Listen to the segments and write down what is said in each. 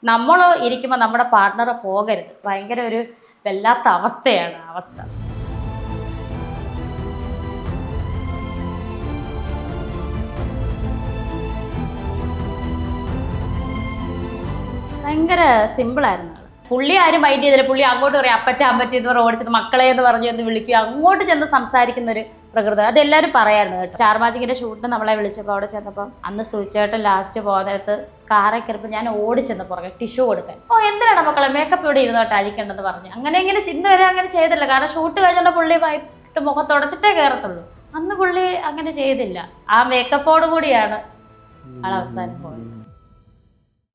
നമ്മൾ ഇരിക്കുമ്പോൾ നമ്മുടെ പാർട്ട്ണർ പോകരുത്. ഭയങ്കര ഒരു വല്ലാത്ത അവസ്ഥയാണ് അവസ്ഥ. ഭയങ്കര സിമ്പിളായിരുന്നു. പുള്ളി ആരും മൈൻഡ് ചെയ്തില്ല. പുള്ളി അങ്ങോട്ട് പറയും അപ്പച്ച അമ്മച്ചി എന്ന് പറഞ്ഞ് ഓടിച്ചത് മക്കളെ എന്ന് പറഞ്ഞ് എന്ന് വിളിക്കുക, അങ്ങോട്ട് ചെന്ന് സംസാരിക്കുന്ന ഒരു പ്രകൃതി. അതെല്ലാവരും പറയായിരുന്നു കേട്ടോ. സ്റ്റാർ മാജിക്കിന്റെ ഷൂട്ടിന് നമ്മളെ വിളിച്ചപ്പോൾ അവിടെ ചെന്നപ്പം അന്ന് സൂചിച്ചേട്ടൻ ലാസ്റ്റ് പോകുന്നിടത്ത് കാറെ കയറിപ്പോൾ ഞാൻ ഓടിച്ചെന്ന് പുറകെ ടിഷ്യൂ കൊടുക്കാൻ. എന്തിനാണ് മക്കളെ മേക്കപ്പ് ഇവിടെ ഇരുന്നോട്ട് അഴിക്കേണ്ടെന്ന് പറഞ്ഞു. അങ്ങനെ ഇങ്ങനെ ചിന്ത വരെ അങ്ങനെ ചെയ്തില്ല. കാരണം ഷൂട്ട് കഴിഞ്ഞുള്ള പുള്ളി വൈകിട്ട് മുഖത്തുടച്ചിട്ടേ കയറത്തുള്ളൂ. അന്ന് പുള്ളി അങ്ങനെ ചെയ്തില്ല. ആ മേക്കപ്പോട് കൂടിയാണ് ആൾ അവസാനം പോയത്.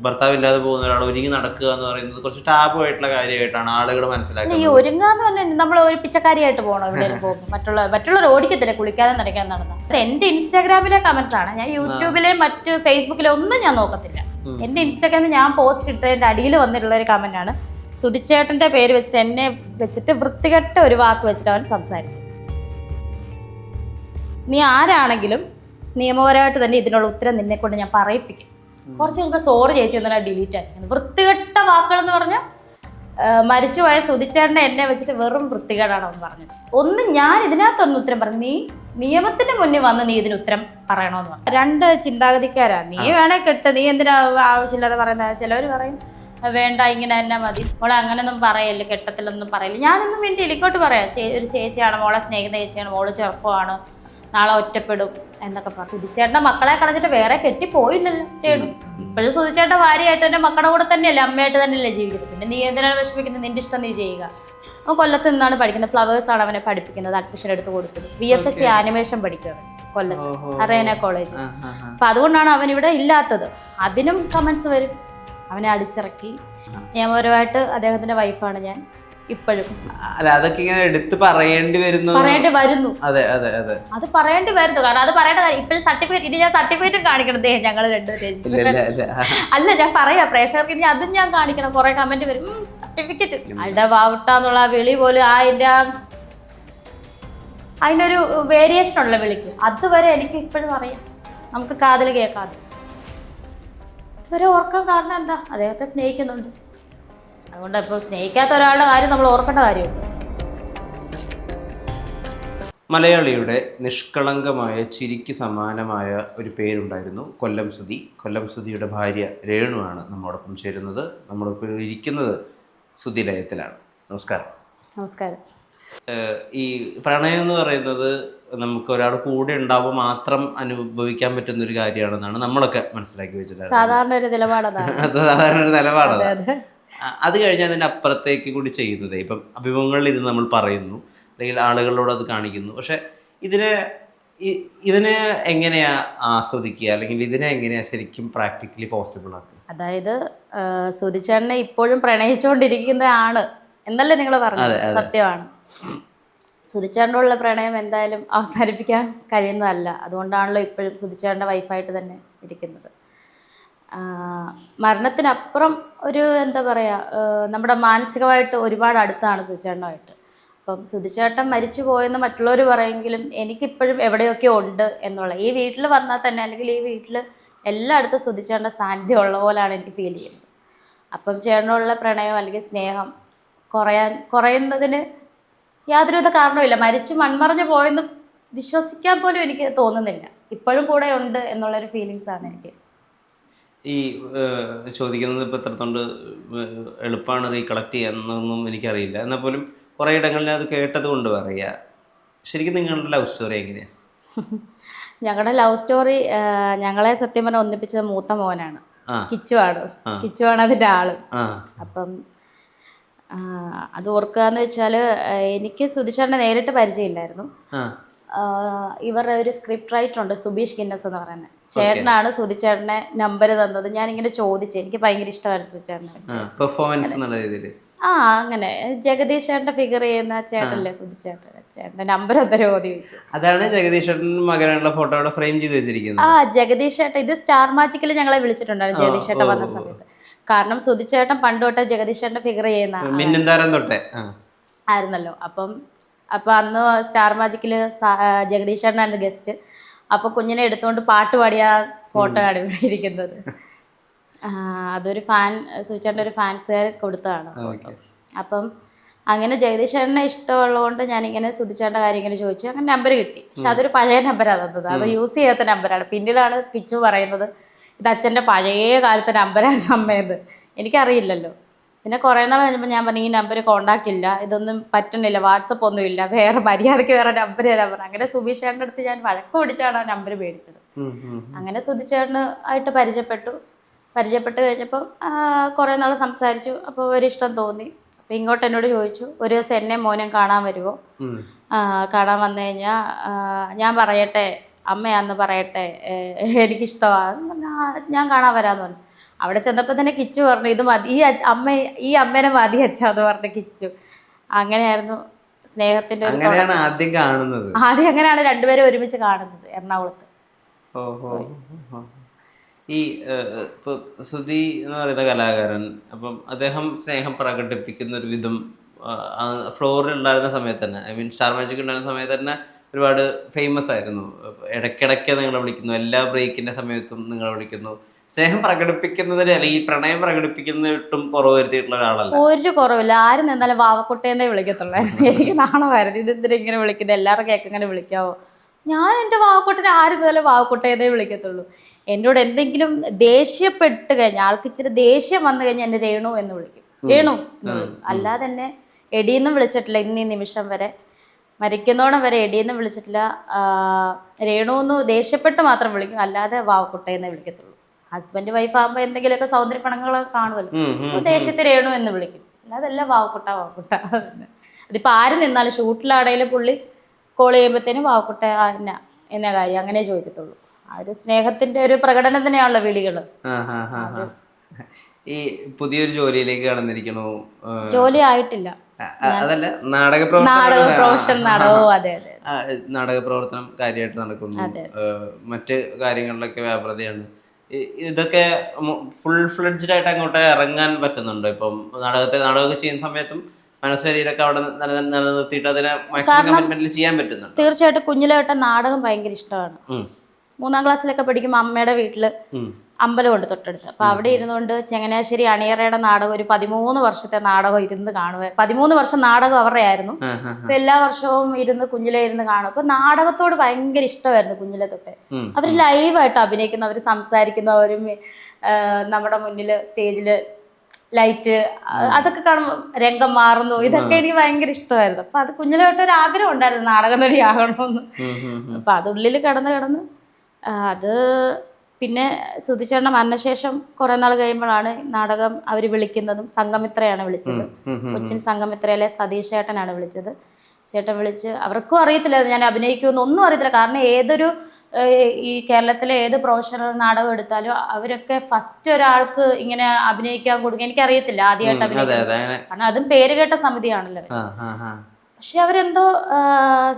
ഭർത്താവില്ലാതെ പോകുന്ന ഒരാൾ ഒരുങ്ങി നടക്കുക എന്ന് പറയുന്നത് കുറച്ച് ടാബു ആയിട്ടുള്ള കാര്യമായിട്ടാണ് ആളുകൾ മനസ്സിലാക്കുന്നത്. ഈ ഒരുങ്ങാന്ന് പറഞ്ഞാൽ നമ്മൾ ഒരു പിച്ചക്കാരിയായിട്ട് പോകണം എവിടെയും പോകുമ്പോൾ. മറ്റുള്ളവർ ഓടിക്കത്തില്ല കുളിക്കാതെ നനയ്ക്കാൻ നടന്നത്. എന്റെ ഇൻസ്റ്റാഗ്രാമിലെ കമന്റ്സ് ആണ്. ഞാൻ യൂട്യൂബിലെ മറ്റ് ഫേസ്ബുക്കിലെ ഒന്നും ഞാൻ നോക്കത്തില്ല. എന്റെ ഇൻസ്റ്റാഗ്രാമിൽ ഞാൻ പോസ്റ്റ് ഇട്ടതിന്റെ അടിയിൽ വന്നിട്ടുള്ള ഒരു കമന്റ് ആണ്, സുധിച്ചേട്ടന്റെ പേര് വെച്ചിട്ട് എന്നെ വെച്ചിട്ട് വൃത്തികെട്ട ഒരു വാക്ക് വെച്ചിട്ട് അവൻ സംസാരിച്ചു. നീ ആരാണെങ്കിലും നിയമപരമായിട്ട് തന്നെ ഇതിനുള്ള ഉത്തരം നിന്നെ കൊണ്ട് ഞാൻ പറയിപ്പിക്കും. കുറച്ച് കഴിയുമ്പോൾ സോറി ചേച്ചി എന്നാൽ ഡിലീറ്റ് ആയിരിക്കുന്നത്. വൃത്തികെട്ട വാക്കുകൾ എന്ന് പറഞ്ഞാൽ മരിച്ചുപോയ സുധിച്ചേട്ടനെ എന്നെ വെച്ചിട്ട് വെറും വൃത്തികേടാണ് അവൻ പറഞ്ഞത്. ഞാൻ ഇതിനകത്തൊന്നും ഉത്തരം പറഞ്ഞു. നീ നിയമത്തിന് മുന്നിൽ വന്ന് നീ ഇതിന് ഉത്തരം പറയണമെന്ന് പറഞ്ഞു. രണ്ട് ചിന്താഗതിക്കാരാ. നീ വേണേ കെട്ട്, നീ എന്തിനാ ആവശ്യമില്ലാതെ പറയുന്നത്. ചിലവർ പറയും വേണ്ട ഇങ്ങനെ തന്നെ മതി, മോളെ അങ്ങനെയൊന്നും പറയല്ല, കെട്ടത്തിലൊന്നും പറയില്ല. ഞാനൊന്നും വേണ്ടി ഇങ്ങോട്ട് പറയാം, ഒരു ചേച്ചിയാണ്, മോളെ സ്നേഹിക്കുന്ന ചേച്ചിയാണ്, മോള് ചെറുപ്പമാണ്, നാളെ ഒറ്റപ്പെടും എന്നൊക്കെ പറഞ്ഞു. സുധിച്ചേട്ടൻ്റെ മക്കളെ കളഞ്ഞിട്ട് വേറെ കെട്ടിപ്പോയില്ലല്ലോ. ഇപ്പോഴും സുധിച്ചേട്ടൻ്റെ ഭാര്യയായിട്ട് തന്നെ മക്കളുടെ കൂടെ തന്നെയല്ലേ, അമ്മയായിട്ട് തന്നെയല്ലേ ജീവിക്കുന്നത്. പിന്നെ നീ എന്തിനാണ് വിഷമിക്കുന്നത്, നിന്റെ ഇഷ്ടം നീ ചെയ്യുക. അവൻ കൊല്ലത്ത് നിന്നാണ് പഠിക്കുന്നത്. ഫ്ലവേഴ്സാണ് അവനെ പഠിപ്പിക്കുന്നത്. അഡ്മിഷൻ എടുത്ത് കൊടുത്തത്. VFSC ആനിമേഷൻ പഠിക്കുകയാണ് കൊല്ലത്ത് അറേന കോളേജ്. അപ്പം അതുകൊണ്ടാണ് അവൻ ഇവിടെ ഇല്ലാത്തത്. അതിനും കമന്റ്സ് വരും. അവനെ അടിച്ചിറക്കി. നിയമപരമായിട്ട് അദ്ദേഹത്തിന്റെ വൈഫാണ് ഞാൻ ഇപ്പോഴും. അല്ല, അതൊക്കെ ഇങ്ങനെ എടുത്ത് പറയേണ്ടി വരുന്നു. അതെ അതെ അതെ, അത് പറയേണ്ടി വരുന്നു. കാരണം അത് പറയേണ്ട കാര്യം ഇപ്പോഴും സർട്ടിഫിക്കറ്റ്, ഇനി ഞാൻ സർട്ടിഫിക്കറ്റും കാണിക്കണം. ഞങ്ങൾ രണ്ടുപേരും അല്ല, ഞാൻ പറയാം പ്രേക്ഷകർക്ക്, ഇനി അതും ഞാൻ കാണിക്കണം. കുറെ കമന്റ് വരും, സർട്ടിഫിക്കറ്റ് അയുടെ വാവുട്ടാന്നുള്ള വിളി പോലും അതിനൊരു വേരിയേഷൻ ഉള്ള വിളിക്ക് അതുവരെ എനിക്ക് ഇപ്പോഴും അറിയാം. നമുക്ക് കാതിൽ കേൾക്കാതെ ഇതുവരെ ഓർക്കാൻ കാരണം എന്താ, അദ്ദേഹത്തെ സ്നേഹിക്കുന്നുണ്ട്. അതുകൊണ്ട് ഇപ്പോൾ സ്നേഹിക്കാത്ത ഒരാളുടെ കാര്യം നമ്മൾ ഓർക്കേണ്ട കാര്യമുണ്ട്. മലയാളിയുടെ നിഷ്കളങ്കമായ ചിരിക്ക് സമാനമായ ഒരു പേരുണ്ടായിരുന്നു കൊല്ലം സുധി. കൊല്ലം സുധിയുടെ ഭാര്യ രേണുവാണ് നമ്മോടൊപ്പം ചേരുന്നത്. നമ്മളിപ്പോൾ ഇരിക്കുന്നത് സുധി ലയത്തിലാണ്. നമസ്കാരം. നമസ്കാരം. ഈ പ്രണയം എന്ന് പറയുന്നത് നമുക്ക് ഒരാൾ കൂടെ ഉണ്ടാവുമ്പോൾ മാത്രം അനുഭവിക്കാൻ പറ്റുന്ന ഒരു കാര്യമാണെന്നാണ് നമ്മളൊക്കെ മനസ്സിലാക്കി വെച്ചിട്ടുള്ളത്. സാധാരണ ഒരു നിലപാടാണ്. അത് കഴിഞ്ഞാൽ അതിൻ്റെ അപ്പുറത്തേക്ക് കൂടി ചെയ്യുന്നത് ഇപ്പം അഭിമുഖങ്ങളിലിരുന്ന് നമ്മൾ പറയുന്നു, അല്ലെങ്കിൽ ആളുകളോട് അത് കാണിക്കുന്നു. പക്ഷെ ഇതിനെ എങ്ങനെയാ ആസ്വദിക്കുക, അല്ലെങ്കിൽ ഇതിനെ എങ്ങനെയാ ശരിക്കും പ്രാക്ടിക്കലി പോസിബിൾ ആക്കുക? അതായത് സുധിച്ചേട്ടനെ ഇപ്പോഴും പ്രണയിച്ചുകൊണ്ടിരിക്കുന്നതാണ് എന്നല്ലേ നിങ്ങൾ പറഞ്ഞത്. സത്യമാണ്. സുധിച്ചേട്ടനുള്ള പ്രണയം എന്തായാലും അവസാനിപ്പിക്കാൻ കഴിയുന്നതല്ല. അതുകൊണ്ടാണല്ലോ ഇപ്പോഴും സുധിച്ചേട്ടൻ്റെ വൈഫായിട്ട് തന്നെ ഇരിക്കുന്നത്. മരണത്തിനപ്പുറം ഒരു എന്താ പറയുക, നമ്മുടെ മാനസികമായിട്ട് ഒരുപാട് അടുത്താണ് സുധിച്ചേട്ടനുമായിട്ട്. അപ്പം സുധിച്ചേട്ടൻ മരിച്ചു പോയെന്ന് മറ്റുള്ളവർ പറയുമെങ്കിലും എനിക്കിപ്പോഴും എവിടെയൊക്കെ ഉണ്ട് എന്നുള്ള, ഈ വീട്ടിൽ വന്നാൽ തന്നെ അല്ലെങ്കിൽ ഈ വീട്ടിൽ എല്ലായിടത്തും സുധിച്ചേട്ടൻ്റെ സാന്നിധ്യം ഉള്ള പോലെയാണ് എനിക്ക് ഫീൽ ചെയ്യുന്നത്. അപ്പം ചേട്ടനുള്ള പ്രണയം അല്ലെങ്കിൽ സ്നേഹം കുറയുന്നതിന് യാതൊരുവിധ കാരണവുമില്ല. മരിച്ച് മൺമറഞ്ഞു പോയെന്ന് വിശ്വസിക്കാൻ പോലും എനിക്ക് തോന്നുന്നില്ല. ഇപ്പോഴും കൂടെ ഉണ്ട് എന്നുള്ളൊരു ഫീലിങ്സാണ് എനിക്ക്. ഈ ചോദിക്കുന്നത് ഇപ്പോൾ എത്രത്തോണ്ട് എളുപ്പമാണ് റീകളക്ട് ചെയ്യാന്നൊന്നും എനിക്കറിയില്ല. എന്നാൽ പോലും കുറേ ഇടങ്ങളിൽ അത് കേട്ടത് കൊണ്ട് പറയുക, ശരിക്കും നിങ്ങളുടെ ലവ് സ്റ്റോറി എങ്ങനെയാണ്? ഞങ്ങളുടെ ലവ് സ്റ്റോറി, ഞങ്ങളെ സത്യം പറഞ്ഞാൽ ഒന്നിപ്പിച്ചത് മൂത്ത മോനാണ്, കിച്ചുവാണ് അതിൻ്റെ ആള്. അപ്പം അത് ഓർക്കുകയെന്ന് വെച്ചാൽ എനിക്ക് സുധിച്ചേട്ടനെ നേരിട്ട് പരിചയമില്ലായിരുന്നു. ഇവരുടെ ഒരു സ്ക്രിപ്റ്റ് റൈറ്റർ ഉണ്ട്, സുബീഷ് ഗിന്നസ് എന്ന് പറയുന്നത് ചേട്ടനാണ് സുധിച്ചേട്ടനെ നമ്പർ തന്നത്. ഞാനിങ്ങനെ ചോദിച്ചു, എനിക്ക് ഭയങ്കര ഇഷ്ടമായിരുന്നു സുധിച്ചേട്ടനെ. അങ്ങനെ ജഗദീഷ് ചേട്ടന്റെ ഫിഗർ ചെയ്യുന്ന ചേട്ടല്ലേ സുധിച്ചേട്ടന്റെ നമ്പർ എന്തോ ചോദിച്ചു. അതാണ് ജഗദീഷ് ചേട്ടൻ മകനുള്ള ഫോട്ടോ ഫ്രെയിം ചെയ്ത് വെച്ചിരിക്കുന്നത്. ജഗദീഷ് ചേട്ടൻ ഇത് സ്റ്റാർ മാജിക്കിൽ ഞങ്ങളെ വിളിച്ചിട്ടുണ്ടായിരുന്നു ജഗദീഷ് ചേട്ടൻ വന്ന സമയത്ത്. കാരണം സുധിച്ചേട്ടൻ പണ്ട് തൊട്ടേ ജഗദീഷ് ചേട്ടന്റെ ഫിഗർ ചെയ്യുന്ന ആയിരുന്നല്ലോ. അപ്പം അന്ന് സ്റ്റാർ മാജിക്കില് ജഗദീഷ് ചേട്ടനായിരുന്നു ഗസ്റ്റ്. അപ്പൊ കുഞ്ഞിനെ എടുത്തുകൊണ്ട് പാട്ട് പാടിയ ഫോട്ടോ ആണ് ഇവിടെ ഇരിക്കുന്നത്. അതൊരു സുചേട്ടൻ്റെ ഒരു ഫാൻസുകാർ കൊടുത്തതാണ്. ഓക്കെ. അപ്പം അങ്ങനെ ജഗദീഷ് ചേട്ടനെ ഇഷ്ടമുള്ളതുകൊണ്ട് ഞാനിങ്ങനെ സുധിച്ചേട്ടൻ്റെ കാര്യം ഇങ്ങനെ ചോദിച്ചു. അങ്ങനെ നമ്പർ കിട്ടി. പക്ഷെ അതൊരു പഴയ നമ്പറാണ് തന്നത്, അത് യൂസ് ചെയ്യാത്ത നമ്പറാണ്. പിന്നീടാണ് കിച്ചു പറയുന്നത് ഇത് അച്ഛൻ്റെ പഴയ കാലത്തെ നമ്പറാണ് അമ്മയത്. എനിക്കറിയില്ലല്ലോ. പിന്നെ കുറേ നാൾ കഴിഞ്ഞപ്പോൾ ഞാൻ പറഞ്ഞു ഈ നമ്പർ കോൺടാക്റ്റ് ഇല്ല, ഇതൊന്നും പറ്റണില്ല, വാട്സപ്പ് ഒന്നും ഇല്ല, വേറെ മര്യാദയ്ക്ക് വേറെ നമ്പർ തരാൻ പറഞ്ഞു. അങ്ങനെ സുബീഷേട്ടൻ്റെ അടുത്ത് ഞാൻ വഴക്ക് പിടിച്ചാണ് ആ നമ്പർ മേടിച്ചത്. അങ്ങനെ സുധിച്ചേട്ടന് ആയിട്ട് പരിചയപ്പെട്ട് കഴിഞ്ഞപ്പം കുറേ നാൾ സംസാരിച്ചു. അപ്പോൾ ഒരിഷ്ടം തോന്നി. അപ്പം ഇങ്ങോട്ട് എന്നോട് ചോദിച്ചു ഒരു ദിവസം എന്നെ മോനും കാണാൻ വരുമോ, കാണാൻ വന്നു കഴിഞ്ഞാൽ ഞാൻ പറയട്ടെ അമ്മയാന്ന് പറയട്ടെ എനിക്കിഷ്ടമാണ്, ഞാൻ കാണാൻ വരാമെന്ന് പറഞ്ഞു. അവിടെ ചെന്നപ്പോൾ തന്നെ കിച്ചു പറഞ്ഞു ഇത് മതി, ഈ അമ്മേനെ മതി അച്ഛാന്ന് പറഞ്ഞു കിച്ചു. അങ്ങനെയായിരുന്നു സ്നേഹത്തിൻ്റെ ആദ്യം കാണുന്നത്. ആദ്യം അങ്ങനെയാണ് രണ്ടുപേരും ഒരുമിച്ച് കാണുന്നത് എറണാകുളത്ത്. ഈ ഇപ്പോൾ സുധി എന്ന് പറയുന്ന കലാകാരൻ, അപ്പം അദ്ദേഹം സ്നേഹം പ്രകടിപ്പിക്കുന്ന ഒരു വിധം ഫ്ലോറിൽ ഉണ്ടായിരുന്ന സമയത്ത് തന്നെ, ഐ മീൻ സ്റ്റാർ മാജിക് ഉണ്ടായിരുന്ന സമയത്ത് തന്നെ ഒരുപാട് ഫേമസ് ആയിരുന്നു. ഇടയ്ക്കിടയ്ക്ക് നിങ്ങളെ വിളിക്കുന്നു, എല്ലാ ബ്രേക്കിൻ്റെ സമയത്തും നിങ്ങളെ വിളിക്കുന്നു. സ്നേഹം പ്രകടിപ്പിക്കുന്നതിന് അല്ലെങ്കിൽ ഈ പ്രണയം പ്രകടിപ്പിക്കുന്നതിട്ടും കുറവ് വരുത്തിയിട്ടുള്ള ഒരാളല്ല. ഒരു കുറവില്ല. ആരും നിന്നാലും വാവക്കുട്ടേന്നേ വിളിക്കത്തുള്ളായിരുന്നു. എനിക്ക് നാണമായിരുന്നു ഇതെന്തിനാ ഇങ്ങനെ വിളിക്കുന്നത്, എല്ലാവരും കേക്ക് ഇങ്ങനെ വിളിക്കാവോ. ഞാൻ എൻ്റെ വാവക്കുട്ടനെ ആരും നിന്നാലും വാവക്കുട്ടേന്നേ വിളിക്കത്തുള്ളൂ. എന്നോട് എന്തെങ്കിലും ദേഷ്യപ്പെട്ട് കഴിഞ്ഞാൽ, ആൾക്ക് ഇച്ചിരി ദേഷ്യം വന്നു കഴിഞ്ഞാൽ എന്നെ രേണു എന്ന് വിളിക്കും, രേണു എന്ന് വിളിക്കും. അല്ലാതെ തന്നെ എടീന്നും വിളിച്ചിട്ടില്ല. ഇന്ന് ഈ നിമിഷം വരെ, മരിക്കുന്നോണം വരെ എടീന്നും വിളിച്ചിട്ടില്ല. രേണു എന്ന് ദേഷ്യപ്പെട്ട് മാത്രം വിളിക്കും, അല്ലാതെ വാവക്കുട്ടേന്നേ വിളിക്കത്തുള്ളൂ. ഹസ്ബൻഡ് വൈഫ് ആകുമ്പോൾ എന്തെങ്കിലുമൊക്കെ സൗന്ദര്യ പണങ്ങളൊക്കെ കാണുമല്ലോ, ദേഷ്യത്തിൽ രേണു എന്ന് വിളിക്കും. അല്ലാതെ എല്ലാം വാവക്കുട്ട. അതിപ്പോൾ ആരും നിന്നാലും ഷൂട്ടിലാണെങ്കിലും പുള്ളി കോൾ ചെയ്യുമ്പോഴത്തേനും വാവക്കുട്ട എന്ന കാര്യം അങ്ങനെ ചോദിക്കത്തുള്ളൂ. ആ ഒരു സ്നേഹത്തിന്റെ ഒരു പ്രകടനം തന്നെയാണല്ലോ വിളികള്. ഈ പുതിയൊരു ജോലിയിലേക്ക് കടന്നിരിക്കണോ? ജോലി ആയിട്ടില്ല, അതല്ല നാടക പ്രവർത്തനം കാര്യമായിട്ട് നടക്കുന്നു. മറ്റ് കാര്യങ്ങളിലൊക്കെ വ്യാപൃതയാണ്. ഇതൊക്കെ ഫുൾ ഫ്ലെഡ്ജ്ഡ് ആയിട്ട് അങ്ങോട്ട് ഇറങ്ങാൻ പറ്റുന്നുണ്ടോ? ഇപ്പം നാടകമൊക്കെ ചെയ്യുന്ന സമയത്തും മനസ്സരീരൊക്കെ അവിടെ നിലനിർത്തിയിട്ട് അതിനെ മാക്സിമം കമ്മിറ്റ്മെന്റിൽ ചെയ്യാൻ പറ്റുന്നുണ്ട്. തീർച്ചയായിട്ടും കുഞ്ഞിലെ തൊട്ട് നാടകം ഭയങ്കര ഇഷ്ടമാണ്. 3ാം ക്ലാസ്സിലൊക്കെ പഠിക്കുമ്പോൾ അമ്മയുടെ വീട്ടില് അമ്പലമുണ്ട് തൊട്ടടുത്ത്. അപ്പോൾ അവിടെ ഇരുന്നുകൊണ്ട് ചങ്ങനാശ്ശേരി അണിയറയുടെ നാടകം, ഒരു 13 വർഷത്തെ നാടകം ഇരുന്ന് കാണുക. 13 വർഷം നാടകം അവരുടെ ആയിരുന്നു. അപ്പൊ എല്ലാ വർഷവും ഇരുന്ന് കുഞ്ഞിലെ ഇരുന്ന് കാണും. അപ്പൊ നാടകത്തോട് ഭയങ്കര ഇഷ്ടമായിരുന്നു കുഞ്ഞിലെ തൊട്ടേ. അവർ ലൈവായിട്ട് അഭിനയിക്കുന്നു, അവർ സംസാരിക്കുന്നു, അവരും നമ്മുടെ മുന്നിൽ സ്റ്റേജില് ലൈറ്റ് അതൊക്കെ കാണുമ്പോൾ രംഗം മാറുന്നു, ഇതൊക്കെ എനിക്ക് ഭയങ്കര ഇഷ്ടമായിരുന്നു. അപ്പൊ അത് കുഞ്ഞിലെ തൊട്ട് ഒരു ആഗ്രഹം ഉണ്ടായിരുന്നു നാടകം നടി ആകണമെന്ന്. അപ്പൊ അതുള്ളിൽ കിടന്ന് അത് പിന്നെ സുധിച്ചേട്ടൻ്റെ മരണശേഷം കുറെ നാൾ കഴിയുമ്പോഴാണ് നാടകം അവർ വിളിക്കുന്നതും. സംഘമിത്രയാണ് വിളിച്ചത്, കൊച്ചിൻ സംഘമിത്രയിലെ സതീഷ് ചേട്ടനാണ് വിളിച്ചത്. ചേട്ടൻ വിളിച്ച്, അവർക്കും അറിയത്തില്ലായിരുന്നു ഞാൻ അഭിനയിക്കുമെന്ന്, ഒന്നും അറിയത്തില്ല. കാരണം ഏതൊരു ഈ കേരളത്തിലെ ഏത് പ്രൊഫഷണൽ നാടകം എടുത്താലും അവരൊക്കെ ഫസ്റ്റ് ഒരാൾക്ക് ഇങ്ങനെ അഭിനയിക്കാൻ കൊടുക്കുക എനിക്കറിയത്തില്ല, ആദ്യമായിട്ട് അഭിനയിക്കാൻ. കാരണം അതും പേരുകേട്ട സമിതിയാണല്ലോ. പക്ഷെ അവരെന്തോ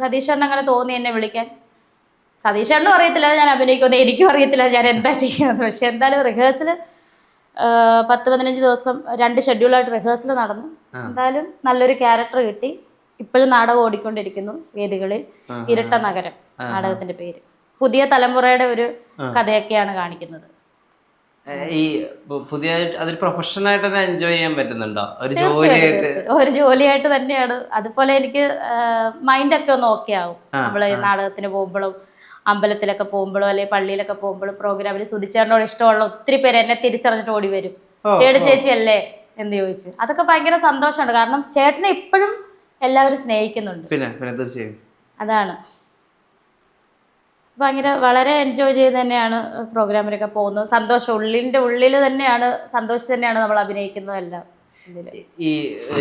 സതീഷേട്ടൻ അങ്ങനെ തോന്നി എന്നെ വിളിക്കാൻ. സതീഷേട്ടനും അറിയത്തില്ല ഞാൻ അഭിനയിക്കുന്നത്, എനിക്കും അറിയത്തില്ല ഞാൻ എന്താ ചെയ്യുന്നത്. പക്ഷെ എന്തായാലും റിഹേഴ്സൽ 10-15 ദിവസം 2 ഷെഡ്യൂളായിട്ട് റിഹേഴ്സൽ നടന്നു. എന്തായാലും നല്ലൊരു ക്യാരക്ടർ കിട്ടി. ഇപ്പോഴും നാടകം ഓടിക്കൊണ്ടിരിക്കുന്നു വേദികളിൽ. ഇരട്ട നഗരം നാടകത്തിന്റെ പേര്. പുതിയ തലമുറയുടെ ഒരു കഥയൊക്കെയാണ് കാണിക്കുന്നത്. ഈ പുതിയ അതൊരു പ്രൊഫഷണലായിട്ട് തന്നെ എൻജോയ് ചെയ്യാൻ പറ്റുന്നുണ്ടോ? ഒരു ജോലിയായിട്ട് തന്നെയാണ്. അതുപോലെ എനിക്ക് മൈൻഡൊക്കെ ഒന്ന് ഓക്കെ ആവും. നമ്മള് നാടകത്തിന് പോകുമ്പോഴും അമ്പലത്തിലൊക്കെ പോകുമ്പോഴോ അല്ലെങ്കിൽ പള്ളിയിലൊക്കെ പോകുമ്പോഴും പ്രോഗ്രാമിൽ സുധിച്ചേട്ടനോട് ഇഷ്ടമുള്ള ഒത്തിരി പേര് എന്നെ തിരിച്ചറിഞ്ഞിട്ട് ഓടി വരും. ഏട് ചേച്ചി അല്ലേ എന്ന് ചോദിച്ചു. അതൊക്കെ ഭയങ്കര സന്തോഷമാണ്. കാരണം ചേട്ടനെ ഇപ്പോഴും എല്ലാവരും സ്നേഹിക്കുന്നുണ്ട്. പിന്നെ തീർച്ചയായും അതാണ് ഭയങ്കര വളരെ എൻജോയ് ചെയ്ത് തന്നെയാണ് പ്രോഗ്രാമിലൊക്കെ പോകുന്നത്. സന്തോഷം ഉള്ളിൽ തന്നെയാണ്, സന്തോഷം തന്നെയാണ് നമ്മൾ അഭിനയിക്കുന്നതെല്ലാം. ഈ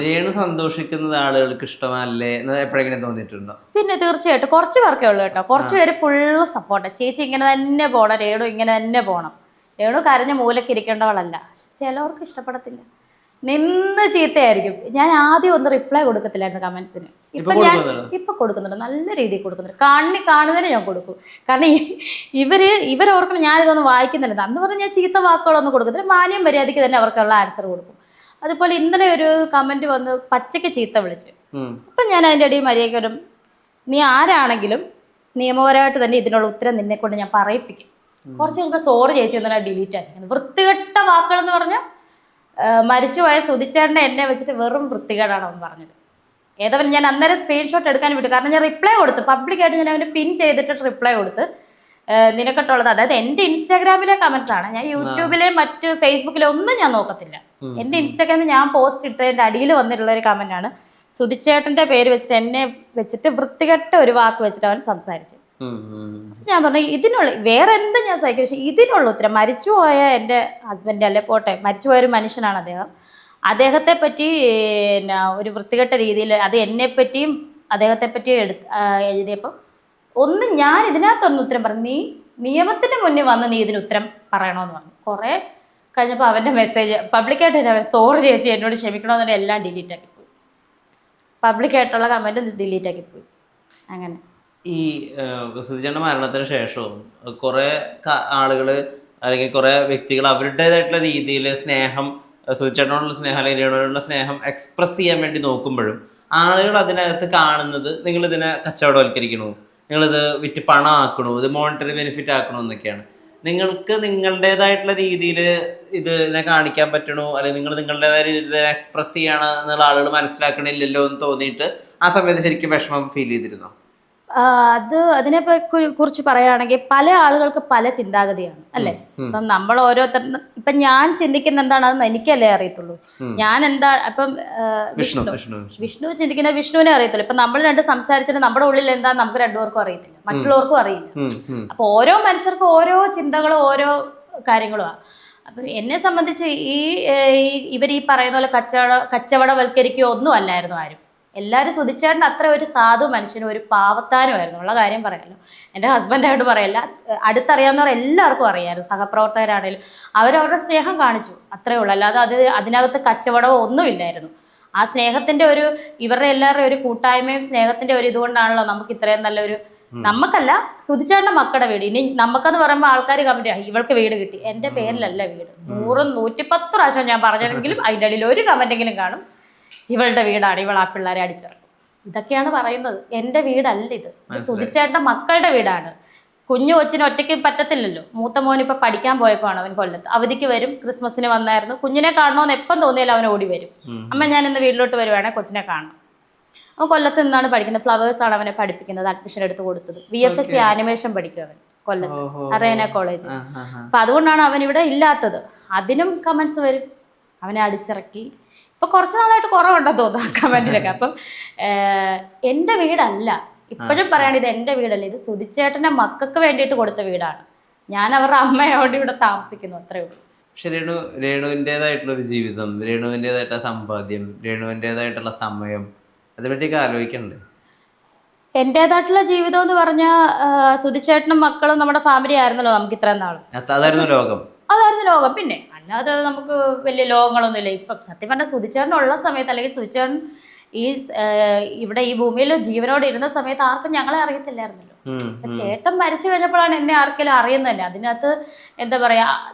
രേണു സന്തോഷിക്കുന്നത് ആളുകൾക്ക് ഇഷ്ടമല്ലേ എപ്പോഴെങ്കിലും തോന്നിയിട്ടുണ്ടോ? പിന്നെ തീർച്ചയായിട്ടും കുറച്ച് പേർക്കേ ഉള്ളൂ കേട്ടോ. കുറച്ച് പേര് ഫുള്ള് സപ്പോർട്ട്. ചേച്ചി ഇങ്ങനെ തന്നെ പോകണം, രേണു ഇങ്ങനെ തന്നെ പോകണം, രേണു കരഞ്ഞ മൂലക്ക് ഇരിക്കേണ്ടവളല്ല. പക്ഷെ ചിലവർക്ക് ഇഷ്ടപ്പെടത്തില്ല, നിന്ന് ചീത്തയായിരിക്കും. ഞാൻ ആദ്യം ഒന്നും റിപ്ലൈ കൊടുക്കത്തില്ലായിരുന്നു കമന്റ്സിന്. ഇപ്പൊ കൊടുക്കുന്നുണ്ട്, നല്ല രീതിയിൽ കൊടുക്കുന്നുണ്ട്. കാണുന്നതിന് ഞാൻ കൊടുക്കും. കാരണം ഇവരോർക്കണം ഞാനിതൊന്നും വായിക്കുന്നില്ല. അന്ന് പറഞ്ഞാൽ ഞാൻ ചീത്ത വാക്കുകളൊന്നും കൊടുക്കത്തില്ല, മാന്യം മര്യാദയ്ക്ക് തന്നെ അവർക്കുള്ള ആൻസർ കൊടുക്കും. അതുപോലെ ഇന്നലെ ഒരു കമന്റ് വന്ന് പച്ചയ്ക്ക് ചീത്ത വിളിച്ച്. അപ്പം ഞാൻ അതിൻ്റെ ഇടയിൽ മര്യാദയ്ക്ക് വരും, നീ ആരാണെങ്കിലും നിയമപരമായിട്ട് തന്നെ ഇതിനുള്ള ഉത്തരം നിന്നെ കൊണ്ട് ഞാൻ പറയിപ്പിക്കും. കുറച്ച് കഴിയുമ്പോൾ സോറി ചേച്ചി എന്നാൽ ഡിലീറ്റ് ആക്കിയത്. വൃത്തികെട്ട വാക്കുകൾ എന്ന് പറഞ്ഞാൽ മരിച്ചുപോയ സുധിച്ചേട്ടനെ എന്നെ വെച്ചിട്ട് വെറും വൃത്തികേടാണ് അവൻ പറഞ്ഞത്. ഏതവൻ ഞാൻ അന്നേരം സ്ക്രീൻഷോട്ട് എടുക്കാൻ വിട്ടു. കാരണം ഞാൻ റിപ്ലൈ കൊടുത്തു, പബ്ലിക്കായിട്ട് ഞാൻ അവന് പിൻ ചെയ്തിട്ട് റിപ്ലൈ കൊടുത്ത് നിനക്കിട്ടുള്ളത്. അതായത് എൻ്റെ ഇൻസ്റ്റാഗ്രാമിലെ കമന്റ്സ് ആണ്, ഞാൻ യൂട്യൂബിലെ മറ്റ് ഫേസ്ബുക്കിലെ ഒന്നും ഞാൻ നോക്കത്തില്ല. എൻ്റെ ഇൻസ്റ്റാഗ്രാമിൽ ഞാൻ പോസ്റ്റ് ഇട്ടതിൻ്റെ അടിയിൽ വന്നിട്ടുള്ള ഒരു കമന്റ് ആണ്, സുധിച്ചേട്ടൻ്റെ പേര് വെച്ചിട്ട് എന്നെ വെച്ചിട്ട് വൃത്തികെട്ട ഒരു വാക്ക് വെച്ചിട്ട് അവൻ സംസാരിച്ചു. ഞാൻ പറഞ്ഞു ഇതിനുള്ള വേറെ എന്തും ഞാൻ സഹിക്കും, പക്ഷെ ഇതിനുള്ള ഉത്തരം മരിച്ചുപോയ എൻ്റെ ഹസ്ബൻഡ് അല്ലെ പോട്ടെ, മരിച്ചുപോയ ഒരു മനുഷ്യനാണ് അദ്ദേഹം. അദ്ദേഹത്തെ പറ്റി ഒരു വൃത്തികെട്ട രീതിയിൽ അത് എന്നെപ്പറ്റിയും അദ്ദേഹത്തെ പറ്റിയും എഴുതിയപ്പോൾ ഒന്നും ഞാൻ ഇതിനകത്തൊന്നും ഉത്തരം പറഞ്ഞു. നീ നിയമത്തിന് മുന്നിൽ വന്ന് നീ ഇതിന് ഉത്തരം പറയണമെന്ന് പറഞ്ഞു. കുറേ കഴിഞ്ഞപ്പോൾ അവൻ്റെ മെസ്സേജ് പബ്ലിക്കായിട്ട് സോറി ചേച്ചി എന്നോട് ക്ഷമിക്കണമെന്ന് എല്ലാം ഡിലീറ്റ് ആക്കിപ്പോയി. പബ്ലിക്കായിട്ടുള്ള കമൻറ്റ് ഡിലീറ്റ് ആക്കിപ്പോയി. അങ്ങനെ ഈ സുധിച്ചേട്ടൻ്റെ മരണത്തിന് ശേഷവും കുറേ ആളുകൾ അല്ലെങ്കിൽ കുറേ വ്യക്തികൾ അവരുടേതായിട്ടുള്ള രീതിയിൽ സ്നേഹം, സുധിച്ചേട്ടനോടുള്ള സ്നേഹം അല്ലെങ്കിൽ രേണുവിനോടുള്ള സ്നേഹം എക്സ്പ്രസ് ചെയ്യാൻ വേണ്ടി നോക്കുമ്പോഴും ആളുകൾ അതിനകത്ത് കാണുന്നത് നിങ്ങളിതിനെ കച്ചവടവൽക്കരിക്കണു, നിങ്ങളിത് വിറ്റ് പണമാക്കണു, ഇത് മോണിറ്ററി ബെനിഫിറ്റ് ആക്കണു എന്നൊക്കെയാണ്. നിങ്ങൾക്ക് നിങ്ങളുടേതായിട്ടുള്ള രീതിയിൽ ഇതിനെ കാണിക്കാൻ പറ്റണു, അല്ലെങ്കിൽ നിങ്ങൾ നിങ്ങളുടേതായ രീതിയിൽ എക്സ്പ്രസ് ചെയ്യണം എന്നുള്ള ആളുകൾ മനസ്സിലാക്കണില്ലല്ലോ എന്ന് തോന്നിയിട്ട് ആ സമയത്ത് ശരിക്കും വിഷമം ഫീൽ ചെയ്തിരുന്നോ? അതിനെ കുറിച്ച് പറയുകയാണെങ്കിൽ പല ആളുകൾക്ക് പല ചിന്താഗതിയാണ് അല്ലേ. ഇപ്പം നമ്മൾ ഓരോരുത്തർ ഇപ്പം ഞാൻ ചിന്തിക്കുന്ന എന്താണെന്ന് എനിക്കല്ലേ അറിയത്തുള്ളൂ. ഞാൻ എന്താ ഇപ്പം വിഷ്ണു ചിന്തിക്കുന്ന വിഷ്ണുവിനെ അറിയത്തുള്ളൂ. ഇപ്പം നമ്മൾ രണ്ട് സംസാരിച്ചിട്ട് നമ്മുടെ ഉള്ളിൽ എന്താ നമുക്ക് രണ്ടുപേർക്കും അറിയത്തില്ല, മറ്റുള്ളവർക്കും അറിയില്ല. അപ്പൊ ഓരോ മനുഷ്യർക്കും ഓരോ ചിന്തകളും ഓരോ കാര്യങ്ങളുമാണ്. അപ്പം എന്നെ സംബന്ധിച്ച് ഇവർ ഈ പറയുന്ന പോലെ കച്ചവടവൽക്കരിക്കുകയോ ഒന്നും അല്ലായിരുന്നു ആരും. എല്ലാവരും സുധിച്ചേട്ടൻ അത്ര ഒരു സാധു മനുഷ്യനും ഒരു പാവത്താനുമായിരുന്നു, ഉള്ള കാര്യം പറയാമല്ലോ. എൻ്റെ ഹസ്ബൻഡായിട്ട് പറയല്ല, അടുത്തറിയാവുന്നവർ എല്ലാവർക്കും അറിയാമായിരുന്നു. സഹപ്രവർത്തകരാണേലും അവരവരുടെ സ്നേഹം കാണിച്ചു, അത്രയേ ഉള്ളൂ. അല്ലാതെ അതിനകത്ത് കച്ചവടമോ ഒന്നുമില്ലായിരുന്നു. ആ സ്നേഹത്തിൻ്റെ ഇവരുടെ എല്ലാവരുടെയും ഒരു കൂട്ടായ്മയും സ്നേഹത്തിൻ്റെ ഒരു ഇതുകൊണ്ടാണല്ലോ നമുക്ക് ഇത്രയും നല്ലൊരു, നമുക്കല്ല സുധിച്ചേട്ടൻ്റെ മക്കളുടെ വീട്. ഇനി നമുക്കെന്ന് പറയുമ്പോൾ ആൾക്കാർ കമന്റ് ഇവൾക്ക് വീട് കിട്ടി, എൻ്റെ പേരിലല്ല വീട്. 110 പ്രാവശ്യം ഞാൻ പറഞ്ഞെങ്കിലും അതിൻ്റെ ഇടയിൽ ഒരു കമന്റെങ്കിലും കാണും, ഇവളുടെ വീടാണ്, ഇവൾ ആ പിള്ളേരെ അടിച്ചിറക്കും. ഇതൊക്കെയാണ് പറയുന്നത്. എൻ്റെ വീടല്ല ഇത്, സുധിച്ചേട്ടൻ്റെ മക്കളുടെ വീടാണ്. കുഞ്ഞു കൊച്ചിന് ഒറ്റയ്ക്ക് പറ്റത്തില്ലല്ലോ. മൂത്ത മോൻ ഇപ്പം പഠിക്കാൻ പോയപ്പോഴാണ് അവൻ കൊല്ലത്ത്, അവധിക്ക് വരും. ക്രിസ്മസിന് വന്നായിരുന്നു. കുഞ്ഞിനെ കാണണമെന്ന് എപ്പം തോന്നിയാലും അവൻ ഓടി വരും. അമ്മ ഞാൻ ഇന്ന് വീട്ടിലോട്ട് വരുവാണെങ്കിൽ കൊച്ചിനെ കാണണം. അവൻ കൊല്ലത്ത് നിന്നാണ് പഠിക്കുന്നത്, ഫ്ലവേഴ്സാണ് അവനെ പഠിപ്പിക്കുന്നത്, അഡ്മിഷൻ എടുത്ത് കൊടുത്തത്. VFSC ആനിമേഷൻ പഠിക്കും അവൻ കൊല്ലത്ത്, അറേന കോളേജ്. അപ്പം അതുകൊണ്ടാണ് അവൻ ഇവിടെ ഇല്ലാത്തത്. അതിനും കമൻസ് വരും, അവനെ അടിച്ചിറക്കി. ഇപ്പൊ കുറച്ച് നാളായിട്ട് കുറവുണ്ടെന്ന് തോന്നുന്നു കമന്റിലൊക്കെ. അപ്പം എൻ്റെ വീടല്ല, ഇപ്പോഴും പറയാണ് ഇത് എൻ്റെ വീടല്ല, ഇത് സുധിച്ചേട്ടൻ്റെ മക്കൾക്ക് വേണ്ടിയിട്ട് കൊടുത്ത വീടാണ്. ഞാൻ അവരുടെ അമ്മയോട് ഇവിടെ താമസിക്കുന്നു, അത്രേ ഉള്ളൂ. പക്ഷെ രേണുവിൻ്റെതായിട്ടുള്ളൊരു ജീവിതം, രേണുവിൻ്റെതായിട്ടുള്ള സമ്പാദ്യം, രേണുവിൻ്റെതായിട്ടുള്ള സമയം, അതിനെപ്പറ്റിയൊക്കെ ആലോചിക്കണ്ടേ? എൻ്റെതായിട്ടുള്ള ജീവിതം എന്ന് പറഞ്ഞാൽ സുധിച്ചേട്ടനും മക്കളും നമ്മുടെ ഫാമിലി ആയിരുന്നല്ലോ നമുക്ക് ഇത്രയും നാളും. അതായിരുന്നു ലോകം. അതായിരുന്നു ലോകം. പിന്നെ അല്ലാതെ നമുക്ക് വലിയ ലോകങ്ങളൊന്നുമില്ല. ഇപ്പം സത്യം പറഞ്ഞാൽ സുധിച്ചേട്ടനുള്ള സമയത്ത്, അല്ലെങ്കിൽ സുധിച്ചേട്ടൻ ഇവിടെ ഈ ഭൂമിയിൽ ജീവനോട് ഇരുന്ന സമയത്ത് ആർക്കും ഞങ്ങളെ അറിയത്തില്ലായിരുന്നല്ലോ. ചേട്ടൻ മരിച്ചു കഴിഞ്ഞപ്പോഴാണ് എന്നെ ആർക്കെങ്കിലും അറിയുന്നത് തന്നെ. അതിനകത്ത് എന്താ പറയാ,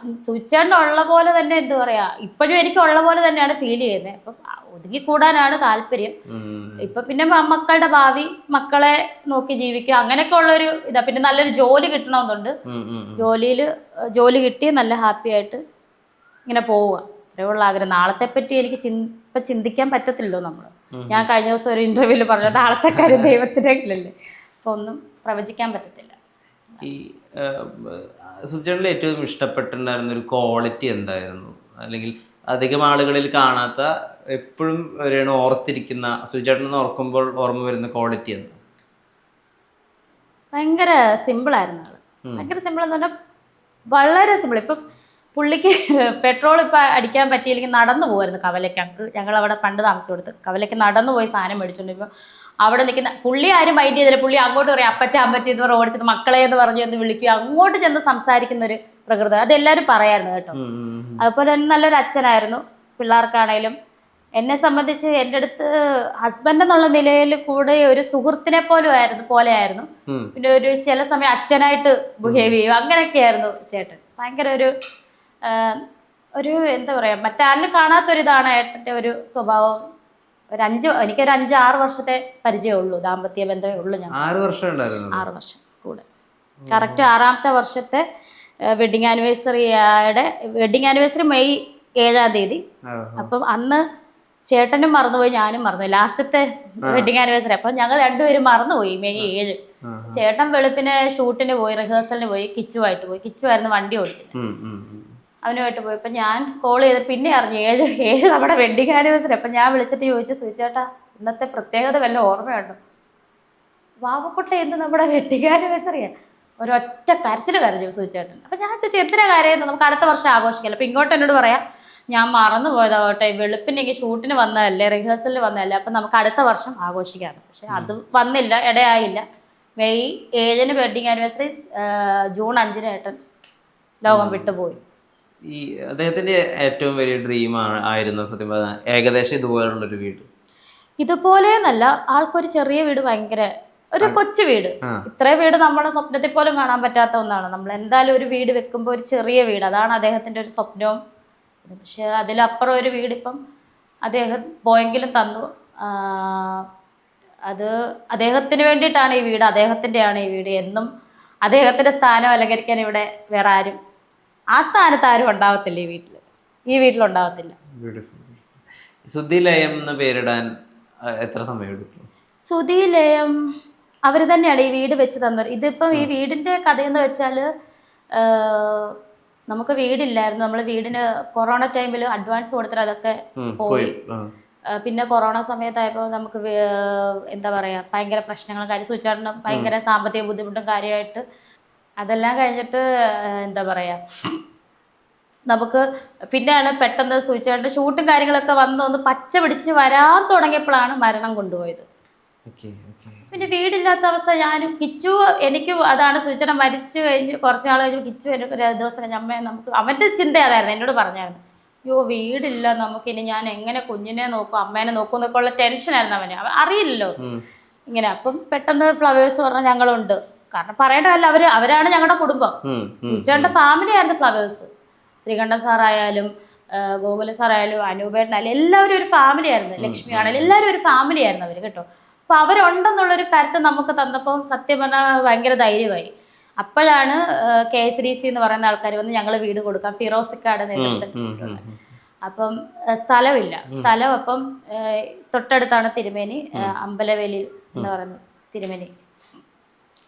സുധിച്ചേട്ടൻ ഉള്ള പോലെ തന്നെ എന്താ പറയാ, ഇപ്പോഴും എനിക്ക് ഉള്ള പോലെ തന്നെയാണ് ഫീൽ ചെയ്യുന്നത്. അപ്പം ഒതുങ്ങിക്കൂടാനാണ് താല്പര്യം. ഇപ്പൊ പിന്നെ മക്കളുടെ ഭാവി, മക്കളെ നോക്കി ജീവിക്കുക, അങ്ങനെയൊക്കെ ഉള്ളൊരു ഇതാ. പിന്നെ നല്ലൊരു ജോലി കിട്ടണമെന്നുണ്ട്. ജോലി കിട്ടി നല്ല ഹാപ്പി ആയിട്ട് ഇങ്ങനെ പോവുക, അത്രയുള്ള ആഗ്രഹം. നാളത്തെ പറ്റി എനിക്ക് ഇപ്പൊ ചിന്തിക്കാൻ പറ്റത്തില്ലല്ലോ നമ്മൾ. ഞാൻ കഴിഞ്ഞ ദിവസം ഒരു ഇന്റർവ്യൂവിൽ പറഞ്ഞു നാളത്തെ കാര്യം ദൈവത്തിൻ്റെ കയ്യിലല്ലേ, അപ്പൊ ഒന്നും പ്രവചിക്കാൻ പറ്റത്തില്ല. ഈ സുധിച്ചേട്ടനിൽ ഏറ്റവും ഇഷ്ടപ്പെട്ടിട്ടുണ്ടായിരുന്ന ഒരു ക്വാളിറ്റി എന്തായിരുന്നു? അല്ലെങ്കിൽ അധികം ആളുകളിൽ കാണാത്ത, എപ്പോഴും രേണു ഓർത്തിരിക്കുന്ന, സുധിച്ചേട്ടൻ ഓർക്കുമ്പോൾ ഓർമ്മ വരുന്ന ക്വാളിറ്റി എന്താ? ഭയങ്കര സിമ്പിളായിരുന്നു ആള്. ഭയങ്കര സിമ്പിൾ എന്ന് പറഞ്ഞാൽ വളരെ സിമ്പിൾ. ഇപ്പം പുള്ളിക്ക് പെട്രോൾ ഇപ്പം അടിക്കാൻ പറ്റിയില്ലെങ്കിൽ നടന്നു പോകുമായിരുന്നു കവലയ്ക്ക്. ഞങ്ങൾ അവിടെ പണ്ട് താമസിച്ചു കൊടുത്ത് കവലയ്ക്ക് നടന്നു പോയി സാധനം മേടിച്ചോണ്ട് ഇപ്പം അവിടെ നിൽക്കുന്ന പുള്ളി ആരും മൈൻഡ് ചെയ്തില്ല. പുള്ളി അങ്ങോട്ട് പറയും അപ്പച്ച അമ്മച്ചി എന്ന് പറഞ്ഞ് ഓടിച്ചിട്ട് മക്കളെ എന്ന് പറഞ്ഞു എന്ന് വിളിക്കുക, അങ്ങോട്ട് ചെന്ന് സംസാരിക്കുന്ന ഒരു പ്രകൃതി. അതെല്ലാവരും പറയായിരുന്നു കേട്ടോ. അതുപോലെ തന്നെ നല്ലൊരു അച്ഛനായിരുന്നു പിള്ളേർക്കാണേലും. എന്നെ സംബന്ധിച്ച് എൻ്റെ അടുത്ത് ഹസ്ബൻഡ് എന്നുള്ള നിലയിൽ കൂടെ ഒരു സുഹൃത്തിനെ പോലെയായിരുന്നു. പിന്നെ ഒരു ചില സമയം അച്ഛനായിട്ട് ബിഹേവ് ചെയ്യും, അങ്ങനെയൊക്കെയായിരുന്നു ചേട്ടൻ. ഭയങ്കര ഒരു എന്താ പറയാ, മറ്റാരിലും കാണാത്തൊരിതാണ് ഏട്ടൻ്റെ ഒരു സ്വഭാവം. എനിക്കൊരു 5-6 വർഷത്തെ പരിചയമുള്ളൂ, ദാമ്പത്യ ബന്ധമേ ഉള്ളൂ. ഞാൻ 6 വർഷം കൂടെ. കറക്റ്റ് 6ാമത്തെ വർഷത്തെ വെഡിങ് ആനിവേഴ്സറി മെയ് 7-ാം തീയതി. അപ്പം അന്ന് ചേട്ടനും മറന്നുപോയി, ഞാനും മറന്നുപോയി ലാസ്റ്റത്തെ വെഡിങ് ആനിവേഴ്സറി. അപ്പം ഞങ്ങൾ രണ്ടുപേരും മറന്നുപോയി മെയ് 7. ചേട്ടൻ വെളുപ്പിന് ഷൂട്ടിന് പോയി, റിഹേഴ്സലിന് പോയി, കിച്ചുവായിട്ട് പോയി. കിച്ചുവായിരുന്നു വണ്ടി ഓടിക്കുന്നത്, അവനുമായിട്ട് പോയി. അപ്പം ഞാൻ കോൾ ചെയ്ത് പിന്നെ അറിഞ്ഞു 7 നമ്മുടെ വെഡിങ് ആനിവേഴ്സറി. അപ്പം ഞാൻ വിളിച്ചിട്ട് ചോദിച്ചു, സുചേട്ടാ ഇന്നത്തെ പ്രത്യേകത വല്ല ഓർമ്മയുണ്ടോ? വാവക്കുട്ട എന്ന് നമ്മുടെ വെഡിങ് ആനിവേഴ്സറിയാണ്. ഒരൊറ്റ കരച്ചിൽ കരഞ്ഞു സുചേട്ടൻ. അപ്പം ഞാൻ ചോദിച്ചു എന്തിനാ കരയുന്നത്, നമുക്ക് അടുത്ത വർഷം ആഘോഷിക്കാമല്ലോ. അപ്പം ഇങ്ങോട്ട് എന്നോട് പറയാം, ഞാൻ മറന്നു പോയതാവട്ടെ, വെളുപ്പിനെങ്കിൽ ഷൂട്ടിന് വന്നതല്ലേ, റിഹേഴ്സലിന് വന്നതല്ലേ, അപ്പം നമുക്ക് അടുത്ത വർഷം ആഘോഷിക്കാമെന്ന്. പക്ഷെ അത് വന്നില്ല, ഇടയായില്ല. മെയ് 7-ന് വെഡിങ് ആനിവേഴ്സറി, ജൂൺ 5-ന് ഏട്ടൻ ലോകം വിട്ടുപോയി. ഈ അദ്ദേഹത്തിന്റെ ഏറ്റവും വലിയ ഡ്രീം ആയിരുന്നു സത്യം പറഞ്ഞാൽ ഏകദേശം ഇതുപോലുള്ളൊരു വീട്. ഇതുപോലെ എന്നല്ല, ആൾക്കൊരു ചെറിയ വീട്, ഭയങ്കര ഒരു കൊച്ചു വീട്. ഇത്രയും വീട് നമ്മുടെ സ്വപ്നത്തിൽ പോലും കാണാൻ പറ്റാത്ത ഒന്നാണ്. നമ്മൾ എന്തായാലും ഒരു വീട് വെക്കുമ്പോൾ ഒരു ചെറിയ വീട്, അതാണ് അദ്ദേഹത്തിന്റെ ഒരു സ്വപ്നവും. പക്ഷെ അതിലപ്പുറം ഒരു വീട് ഇപ്പം അദ്ദേഹം പോയെങ്കിലും തന്നു. അത് അദ്ദേഹത്തിന് വേണ്ടിയിട്ടാണ് ഈ വീട്, അദ്ദേഹത്തിൻ്റെയാണ് ഈ വീട്. എന്നും അദ്ദേഹത്തിന്റെ സ്ഥാനം അലങ്കരിക്കാൻ ഇവിടെ വേറെ ആരും, ആ സ്ഥാനത്ത് ആരും ഉണ്ടാവത്തില്ല ഈ വീട്ടിലുണ്ടാവത്തില്ല. സുധിലയം എന്ന് പേരിടാൻ എത്ര സമയം എടുത്തു? സുധിലയം അവർ തന്നെയാണ് ഈ വീട് വെച്ച് തന്നത്. ഇതിപ്പം ഈ വീടിന്റെ കഥയെന്ന് വെച്ചാൽ, നമുക്ക് വീടില്ലായിരുന്നു. നമ്മൾ വീടിന് കൊറോണ ടൈമിൽ അഡ്വാൻസ് കൊടുത്തിട്ട് അതൊക്കെ പോയി. പിന്നെ കൊറോണ സമയത്തായപ്പോൾ നമുക്ക് എന്താ പറയുക, ഭയങ്കര പ്രശ്നങ്ങളും കാര്യം, സുചേട്ടനും ഭയങ്കര സാമ്പത്തിക ബുദ്ധിമുട്ടും കാര്യമായിട്ട്. അതെല്ലാം കഴിഞ്ഞിട്ട് എന്താ പറയുക, നമുക്ക് പിന്നെയാണ് പെട്ടെന്ന് സുചേട്ടൻ്റെ ഷൂട്ടും കാര്യങ്ങളൊക്കെ വന്ന് പച്ച പിടിച്ച് വരാൻ തുടങ്ങിയപ്പോഴാണ് മരണം കൊണ്ടുപോയത്. പിന്നെ വീടില്ലാത്ത അവസ്ഥ. ഞാനും കിച്ചു, എനിക്കും അതാണ്. സുചേട്ടൻ മരിച്ചു കഴിഞ്ഞ് കുറച്ച് നാൾ കഴിഞ്ഞ് കിച്ചു എനിക്ക് ഒരു ദിവസം കഴിഞ്ഞ അമ്മയെ, നമുക്ക് അവൻ്റെ ചിന്ത അതായിരുന്നു, എന്നോട് പറഞ്ഞായിരുന്നു, അയ്യോ വീടില്ല, നമുക്കിനി ഞാൻ എങ്ങനെ കുഞ്ഞിനെ നോക്കും, അമ്മേനെ നോക്കും എന്നൊക്കെ ഉള്ള ടെൻഷനായിരുന്നു അവന്. അവൻ അറിയില്ലല്ലോ ഇങ്ങനെ. അപ്പം പെട്ടെന്ന് ഫ്ലവേഴ്സ് പറഞ്ഞാൽ ഞങ്ങളുണ്ട്. കാരണം പറയേണ്ടതല്ല, അവരാണ് ഞങ്ങളുടെ കുടുംബം. സുചേട്ടൻ്റെ ഫാമിലി ആയിരുന്നു ഫ്ലവേഴ്സ്. ശ്രീകണ്ഠൻ സാറായാലും ഗോകുല സാറായാലും അനൂപേട്ടനായാലും എല്ലാവരും ഒരു ഫാമിലി ആയിരുന്നു. ലക്ഷ്മി ആണെങ്കിലും എല്ലാവരും ഒരു ഫാമിലി ആയിരുന്നു അവർ, കേട്ടോ. അപ്പോൾ അവരുണ്ടെന്നുള്ളൊരു കരുത്ത് നമുക്ക് തന്നപ്പം സത്യം പറഞ്ഞാൽ ഭയങ്കര ധൈര്യമായി. അപ്പോഴാണ് KHDC എന്ന് പറയുന്ന ആൾക്കാർ വന്ന് ഞങ്ങൾ വീട് കൊടുക്കാം, ഫിറോസിക്കാട് നേതൃത്വത്തിൽ. അപ്പം സ്ഥലമില്ല. സ്ഥലം അപ്പം തൊട്ടടുത്താണ് തിരുമേനി, അമ്പലവേലിയിൽ എന്ന് പറയുന്ന തിരുമേനി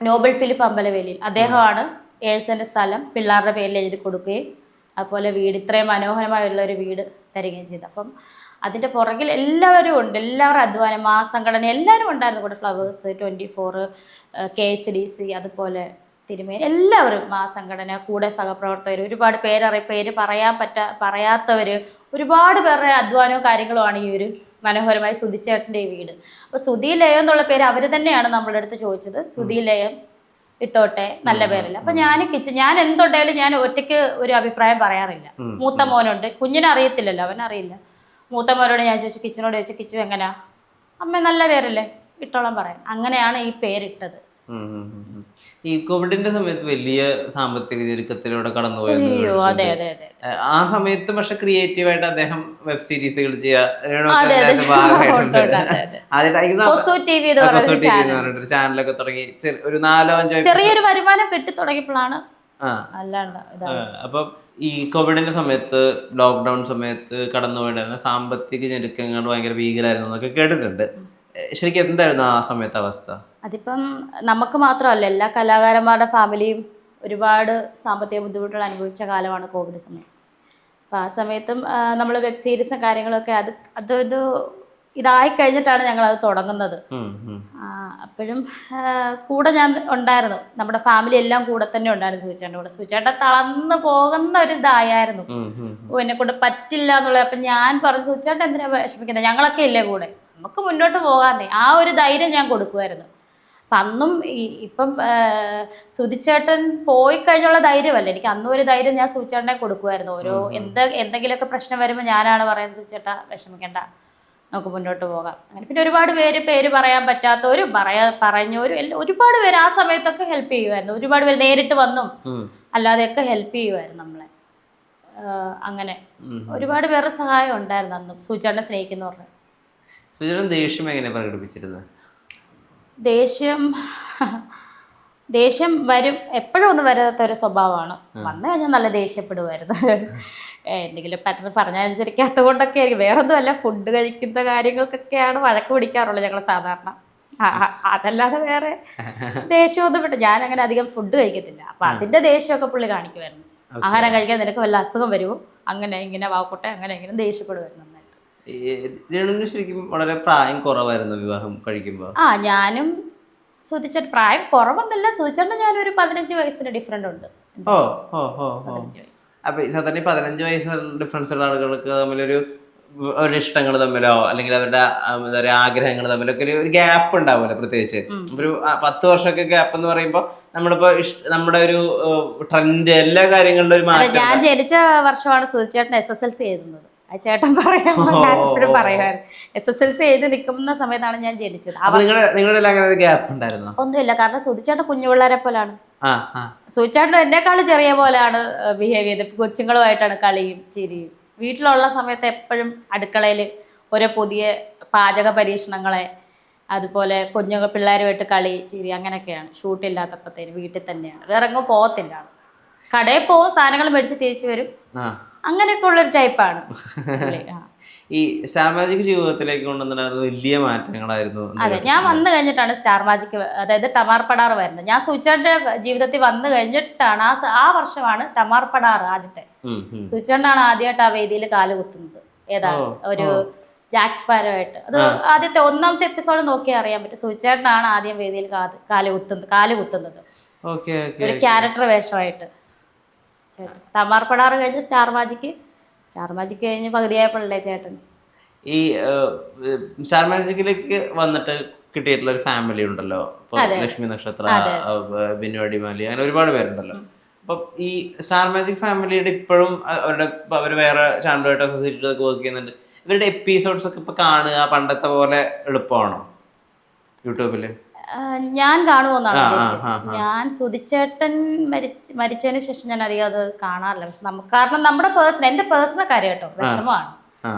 നോബൽ ഫിലിപ്പ് അമ്പലവേലിയിൽ. അദ്ദേഹമാണ് 7 സെന്റ് സ്ഥലം പിള്ളേരുടെ പേരിൽ എഴുതി കൊടുക്കുകയും അതുപോലെ വീട് ഇത്രയും മനോഹരമായുള്ള ഒരു വീട് തരികയും ചെയ്തു. അപ്പം അതിൻ്റെ പുറകിൽ എല്ലാവരും ഉണ്ട്, എല്ലാവരും അധ്വാനം, ആ സംഘടന എല്ലാവരും ഉണ്ടായിരുന്നു കൂടെ. ഫ്ലവേഴ്സ്, 24, KHDC, അതുപോലെ തിരുമേനി, എല്ലാവരും ആ സംഘടന കൂടെ, സഹപ്രവർത്തകർ, ഒരുപാട് പേര് പറയാത്തവർ, ഒരുപാട് പേരുടെ അധ്വാനവും കാര്യങ്ങളുമാണ് ഈ ഒരു മനോഹരമായി സുധിച്ചേട്ടൻ്റെ ഈ വീട്. അപ്പോൾ സുധിലയം എന്നുള്ള പേര് അവർ തന്നെയാണ് നമ്മളുടെ അടുത്ത് ചോദിച്ചത്. സുധിലയം ഇട്ടോട്ടെ, നല്ല പേരല്ല. അപ്പം ഞാൻ എന്തുണ്ടായാലും ഞാൻ ഒറ്റയ്ക്ക് ഒരു അഭിപ്രായം പറയാറില്ല. മൂത്ത മോനുണ്ട്, കുഞ്ഞിനെ അറിയത്തില്ലല്ലോ, അവനറിയില്ല. മൂത്ത മോനോട് ഞാൻ ചോദിച്ചു, കിച്ചനോട് ചോദിച്ചു, കിച്ചു എങ്ങനെയാ അമ്മ നല്ല പേരല്ലേ, ഇട്ടോളം പറയാൻ. അങ്ങനെയാണ് ഈ പേരിട്ടത്. ഈ കോവിഡിന്റെ സമയത്ത് വലിയ സാമ്പത്തിക ഞെരുക്കത്തിലൂടെ കടന്നുപോയെന്ന്. അതെ അതെ അതെ. ആ സമയത്ത് പക്ഷെ ക്രിയേറ്റീവായിട്ട് അദ്ദേഹം വെബ് സീരീസുകൾ ചാനലൊക്കെ തുടങ്ങി ഒരു 4-5 ചെറിയൊരു വരുമാനം കിട്ടി തുടങ്ങിയപ്പോഴാണ്. അപ്പം ഈ കോവിഡിന്റെ സമയത്ത്, ലോക്ക്ഡൌൺ സമയത്ത് കടന്നുപോയിട്ടുണ്ടായിരുന്ന സാമ്പത്തിക ഞെരുക്കങ്ങൾ ഭയങ്കര ഭീകരമായിരുന്നു എന്നൊക്കെ കേട്ടിട്ടുണ്ട്. ശരിക്കും എന്തായിരുന്നു ആ സമയത്തെ അവസ്ഥ? അതിപ്പം നമുക്ക് മാത്രമല്ല, എല്ലാ കലാകാരന്മാരുടെ ഫാമിലിയും ഒരുപാട് സാമ്പത്തിക ബുദ്ധിമുട്ടുകൾ അനുഭവിച്ച കാലമാണ് കോവിഡ് സമയം. അപ്പോൾ ആ സമയത്തും നമ്മൾ വെബ് സീരീസും കാര്യങ്ങളൊക്കെ അതൊരു ഇതായി കഴിഞ്ഞിട്ടാണ് ഞങ്ങളത് തുടങ്ങുന്നത്. അപ്പോഴും കൂടെ ഞാൻ ഉണ്ടായിരുന്നു, നമ്മുടെ ഫാമിലി എല്ലാം കൂടെ തന്നെ ഉണ്ടായിരുന്നു. സുചേട്ടൻ്റെ കൂടെ. സുചേട്ടൻ തളർന്നു പോകുന്ന ഒരു ഇതായിരുന്നു, എന്നെക്കൊണ്ട് പറ്റില്ല എന്നുള്ളത്. അപ്പം ഞാൻ പറഞ്ഞു, സുചേട്ടൻ എന്തിനാ വിഷമിക്കുന്നത്, ഞങ്ങളൊക്കെ ഇല്ലേ കൂടെ, നമുക്ക് മുന്നോട്ട് പോകാന്നേ, ആ ഒരു ധൈര്യം ഞാൻ കൊടുക്കുമായിരുന്നു. അപ്പം അന്നും ഇപ്പം സുധിച്ചേട്ടൻ പോയി കഴിഞ്ഞുള്ള ധൈര്യമല്ല, എനിക്ക് അന്നും ഒരു ധൈര്യം ഞാൻ സുധിച്ചേട്ടനെ കൊടുക്കുമായിരുന്നു. എന്തെങ്കിലുമൊക്കെ പ്രശ്നം വരുമ്പോൾ ഞാനാണ് പറയുന്നത്, സുധിച്ചേട്ടാ വിഷമിക്കേണ്ട, നമുക്ക് മുന്നോട്ട് പോകാം. അങ്ങനെ പിന്നെ ഒരുപാട് പേര് പറയാൻ പറ്റാത്തവരും പറഞ്ഞവരും ഒരുപാട് പേര് ആ സമയത്തൊക്കെ ഹെൽപ്പ് ചെയ്യുമായിരുന്നു. ഒരുപാട് പേര് നേരിട്ട് വന്നും അല്ലാതെയൊക്കെ ഹെൽപ്പ് ചെയ്യുമായിരുന്നു നമ്മളെ. അങ്ങനെ ഒരുപാട് പേരുടെ സഹായം ഉണ്ടായിരുന്നു അന്നും സുചേട്ടനെ സ്നേഹിക്കുന്നവരുടെ. സുചേട്ടൻ ദേഷ്യം എങ്ങനെ പ്രകടിപ്പിച്ചിരുന്നത്? ദേഷ്യം ദേഷ്യം വരും, എപ്പോഴും ഒന്നും വരാത്ത ഒരു സ്വഭാവമാണ്. വന്നു കഴിഞ്ഞാൽ നല്ല ദേഷ്യപ്പെടുമായിരുന്നു. എന്തെങ്കിലും പാറ്റേൺ പറഞ്ഞനുസരിക്കാത്ത കൊണ്ടൊക്കെ ആയിരിക്കും, വേറെ ഒന്നുമല്ല. ഫുഡ് കഴിക്കുന്ന കാര്യങ്ങൾക്കൊക്കെയാണ് വഴക്ക് പിടിക്കാറുള്ളത് ഞങ്ങൾ സാധാരണ. അതല്ലാതെ വേറെ ദേഷ്യമൊന്നും വിട്ടു. ഞാൻ അങ്ങനെ അധികം ഫുഡ് കഴിക്കത്തില്ല, അപ്പൊ അതിന്റെ ദേഷ്യമൊക്കെ പുള്ളി കാണിക്കുമായിരുന്നു. ആഹാരം കഴിക്കാൻ നിനക്ക് വല്ല അസുഖം വരുമോ, അങ്ങനെ ഇങ്ങനെ വാക്കോട്ടെ, അങ്ങനെ ഇങ്ങനെ ദേഷ്യപ്പെടുമായിരുന്നു നന്നായിട്ട്. രേണുവിന് ശരിക്കും വളരെ പ്രായം കുറവായിരുന്നു വിവാഹം കഴിക്കുമ്പോൾ. ഞാനും സുധിച്ചേട്ടൻ പ്രായം കുറവൊന്നുമില്ല. സുധിച്ചേട്ടൻ ഞാനൊരു 15 വയസ്സിന് ഡിഫറൻറ്റ് ഉണ്ട്. 15 വയസ്സ്. അപ്പൊ സാധാരണ 15 വയസ്സ് ഡിഫറൻസ് ഉള്ള ആളുകൾക്ക് തമ്മിലൊരു ഇഷ്ടങ്ങൾ തമ്മിലോ അല്ലെങ്കിൽ അവരുടെ എന്താ പറയുക ആഗ്രഹങ്ങൾ തമ്മിലൊക്കെ ഒരു ഗ്യാപ്പ് ഉണ്ടാവുമല്ലോ. പ്രത്യേകിച്ച് ഒരു 10 വർഷമൊക്കെ ഗ്യാപ്പ് എന്ന് പറയുമ്പോൾ നമ്മളിപ്പോ നമ്മുടെ ഒരു ട്രെൻഡ് എല്ലാ കാര്യങ്ങളിലും ഒരു മാറ്റം. ഞാൻ ജനിച്ച വർഷമാണ് സുധിച്ചേട്ടൻ SSLC എഴുതുന്നത്. ആ ചേട്ടൻ പറയാൻ പറയുമായിരുന്നു. SSLC എഴുതി നിൽക്കുന്ന സമയത്താണ് ഞാൻ ജനിച്ചത്. നിങ്ങളുടെ അങ്ങനെ ഒരു ഗ്യാപ്പ് ഉണ്ടായിരുന്നു? ഒന്നുമില്ല, കാരണം സുധിച്ചേട്ടൻ കുഞ്ഞു പിള്ളേരെ പോലാണ്. സുധിച്ചേട്ടൻ എന്നെക്കാളും ചെറിയ പോലെയാണ് ബിഹേവ് ചെയ്തത്. കൊച്ചുങ്ങളുമായിട്ടാണ് കളിയും ചിരിയും. വീട്ടിലുള്ള സമയത്ത് എപ്പോഴും അടുക്കളയിൽ ഓരോ പുതിയ പാചക പരീക്ഷണങ്ങളെ, അതുപോലെ കുഞ്ഞു പിള്ളേരുമായിട്ട് കളി ചിരി, അങ്ങനെയൊക്കെയാണ്. ഷൂട്ടില്ലാത്തപ്പോഴത്തേന് വീട്ടിൽ തന്നെയാണ്, വേറെ എങ്ങും പോകത്തില്ല. കടയിൽ പോകും, സാധനങ്ങൾ മേടിച്ച് തിരിച്ചു വരും, അങ്ങനെയൊക്കെ ഉള്ളൊരു ടൈപ്പാണ്. ഈ സ്റ്റാർ മാജിക് ജീവിതത്തിലേക്ക് കൊണ്ടുവന്നത് വലിയ മാറ്റങ്ങളായിരുന്നു. അതെ, ഞാൻ വന്നു കഴിഞ്ഞിട്ടാണ് സ്റ്റാർ മാജിക്, അതായത് ടമാർ പടാർ വരുന്നത്. ഞാൻ സുചേട്ടന്റെ ജീവിതത്തിൽ വന്നു കഴിഞ്ഞിട്ടാണ്, ആ വർഷമാണ് ടമാർ പടാർ ആദ്യത്തെ. സുചേട്ടനാണ് ആദ്യമായിട്ട് ആ വേദിയിൽ കാല് കുത്തുന്നത്. ഏതാ ഒരു ജാക്ക് സ്പാരോ ആയിട്ട്. അത് ആദ്യത്തെ 1ാമത്തെ എപ്പിസോഡ് നോക്കിയാൽ അറിയാൻ പറ്റും. സുചേട്ടനാണ് ആദ്യം വേദിയിൽ കാല് കുത്തുന്നത് ഒരു ക്യാരക്ടർ വേഷമായിട്ട്. ടമാർ പടാർ കഴിഞ്ഞ് സ്റ്റാർ മാജിക് കഴിഞ്ഞ് പകുതിയായപ്പോഴല്ലേ ചേട്ടൻ ഈ സ്റ്റാർ മാജിക്കിലേക്ക് വന്നിട്ട് കിട്ടിയിട്ടുള്ള ഒരു ഫാമിലി ഉണ്ടല്ലോ. ലക്ഷ്മി നക്ഷത്ര, ബിനു അടിമാലി, അങ്ങനെ ഒരുപാട് പേരുണ്ടല്ലോ. അപ്പം ഈ സ്റ്റാർ മാജിക് ഫാമിലിയുടെ ഇപ്പോഴും അവർ വേറെ ചാനലുമായിട്ട് അസോസിയേറ്റ് വർക്ക് ചെയ്യുന്നുണ്ട്. ഇവരുടെ എപ്പിസോഡ്സ് ഒക്കെ ഇപ്പൊ കാണുക പണ്ടത്തെ പോലെ എളുപ്പമാണോ യൂട്യൂബില്? ഞാൻ കാണുമെന്നാണ് ഉദ്ദേശിച്ചത്. ഞാൻ സുധിച്ചേട്ടൻ മരിച്ചതിന് ശേഷം ഞാൻ അധികം അത് കാണാറില്ല. പക്ഷെ കാരണം നമ്മുടെ എൻ്റെ പേഴ്സണൽ കാര്യം കേട്ടോ, വിഷമമാണ്.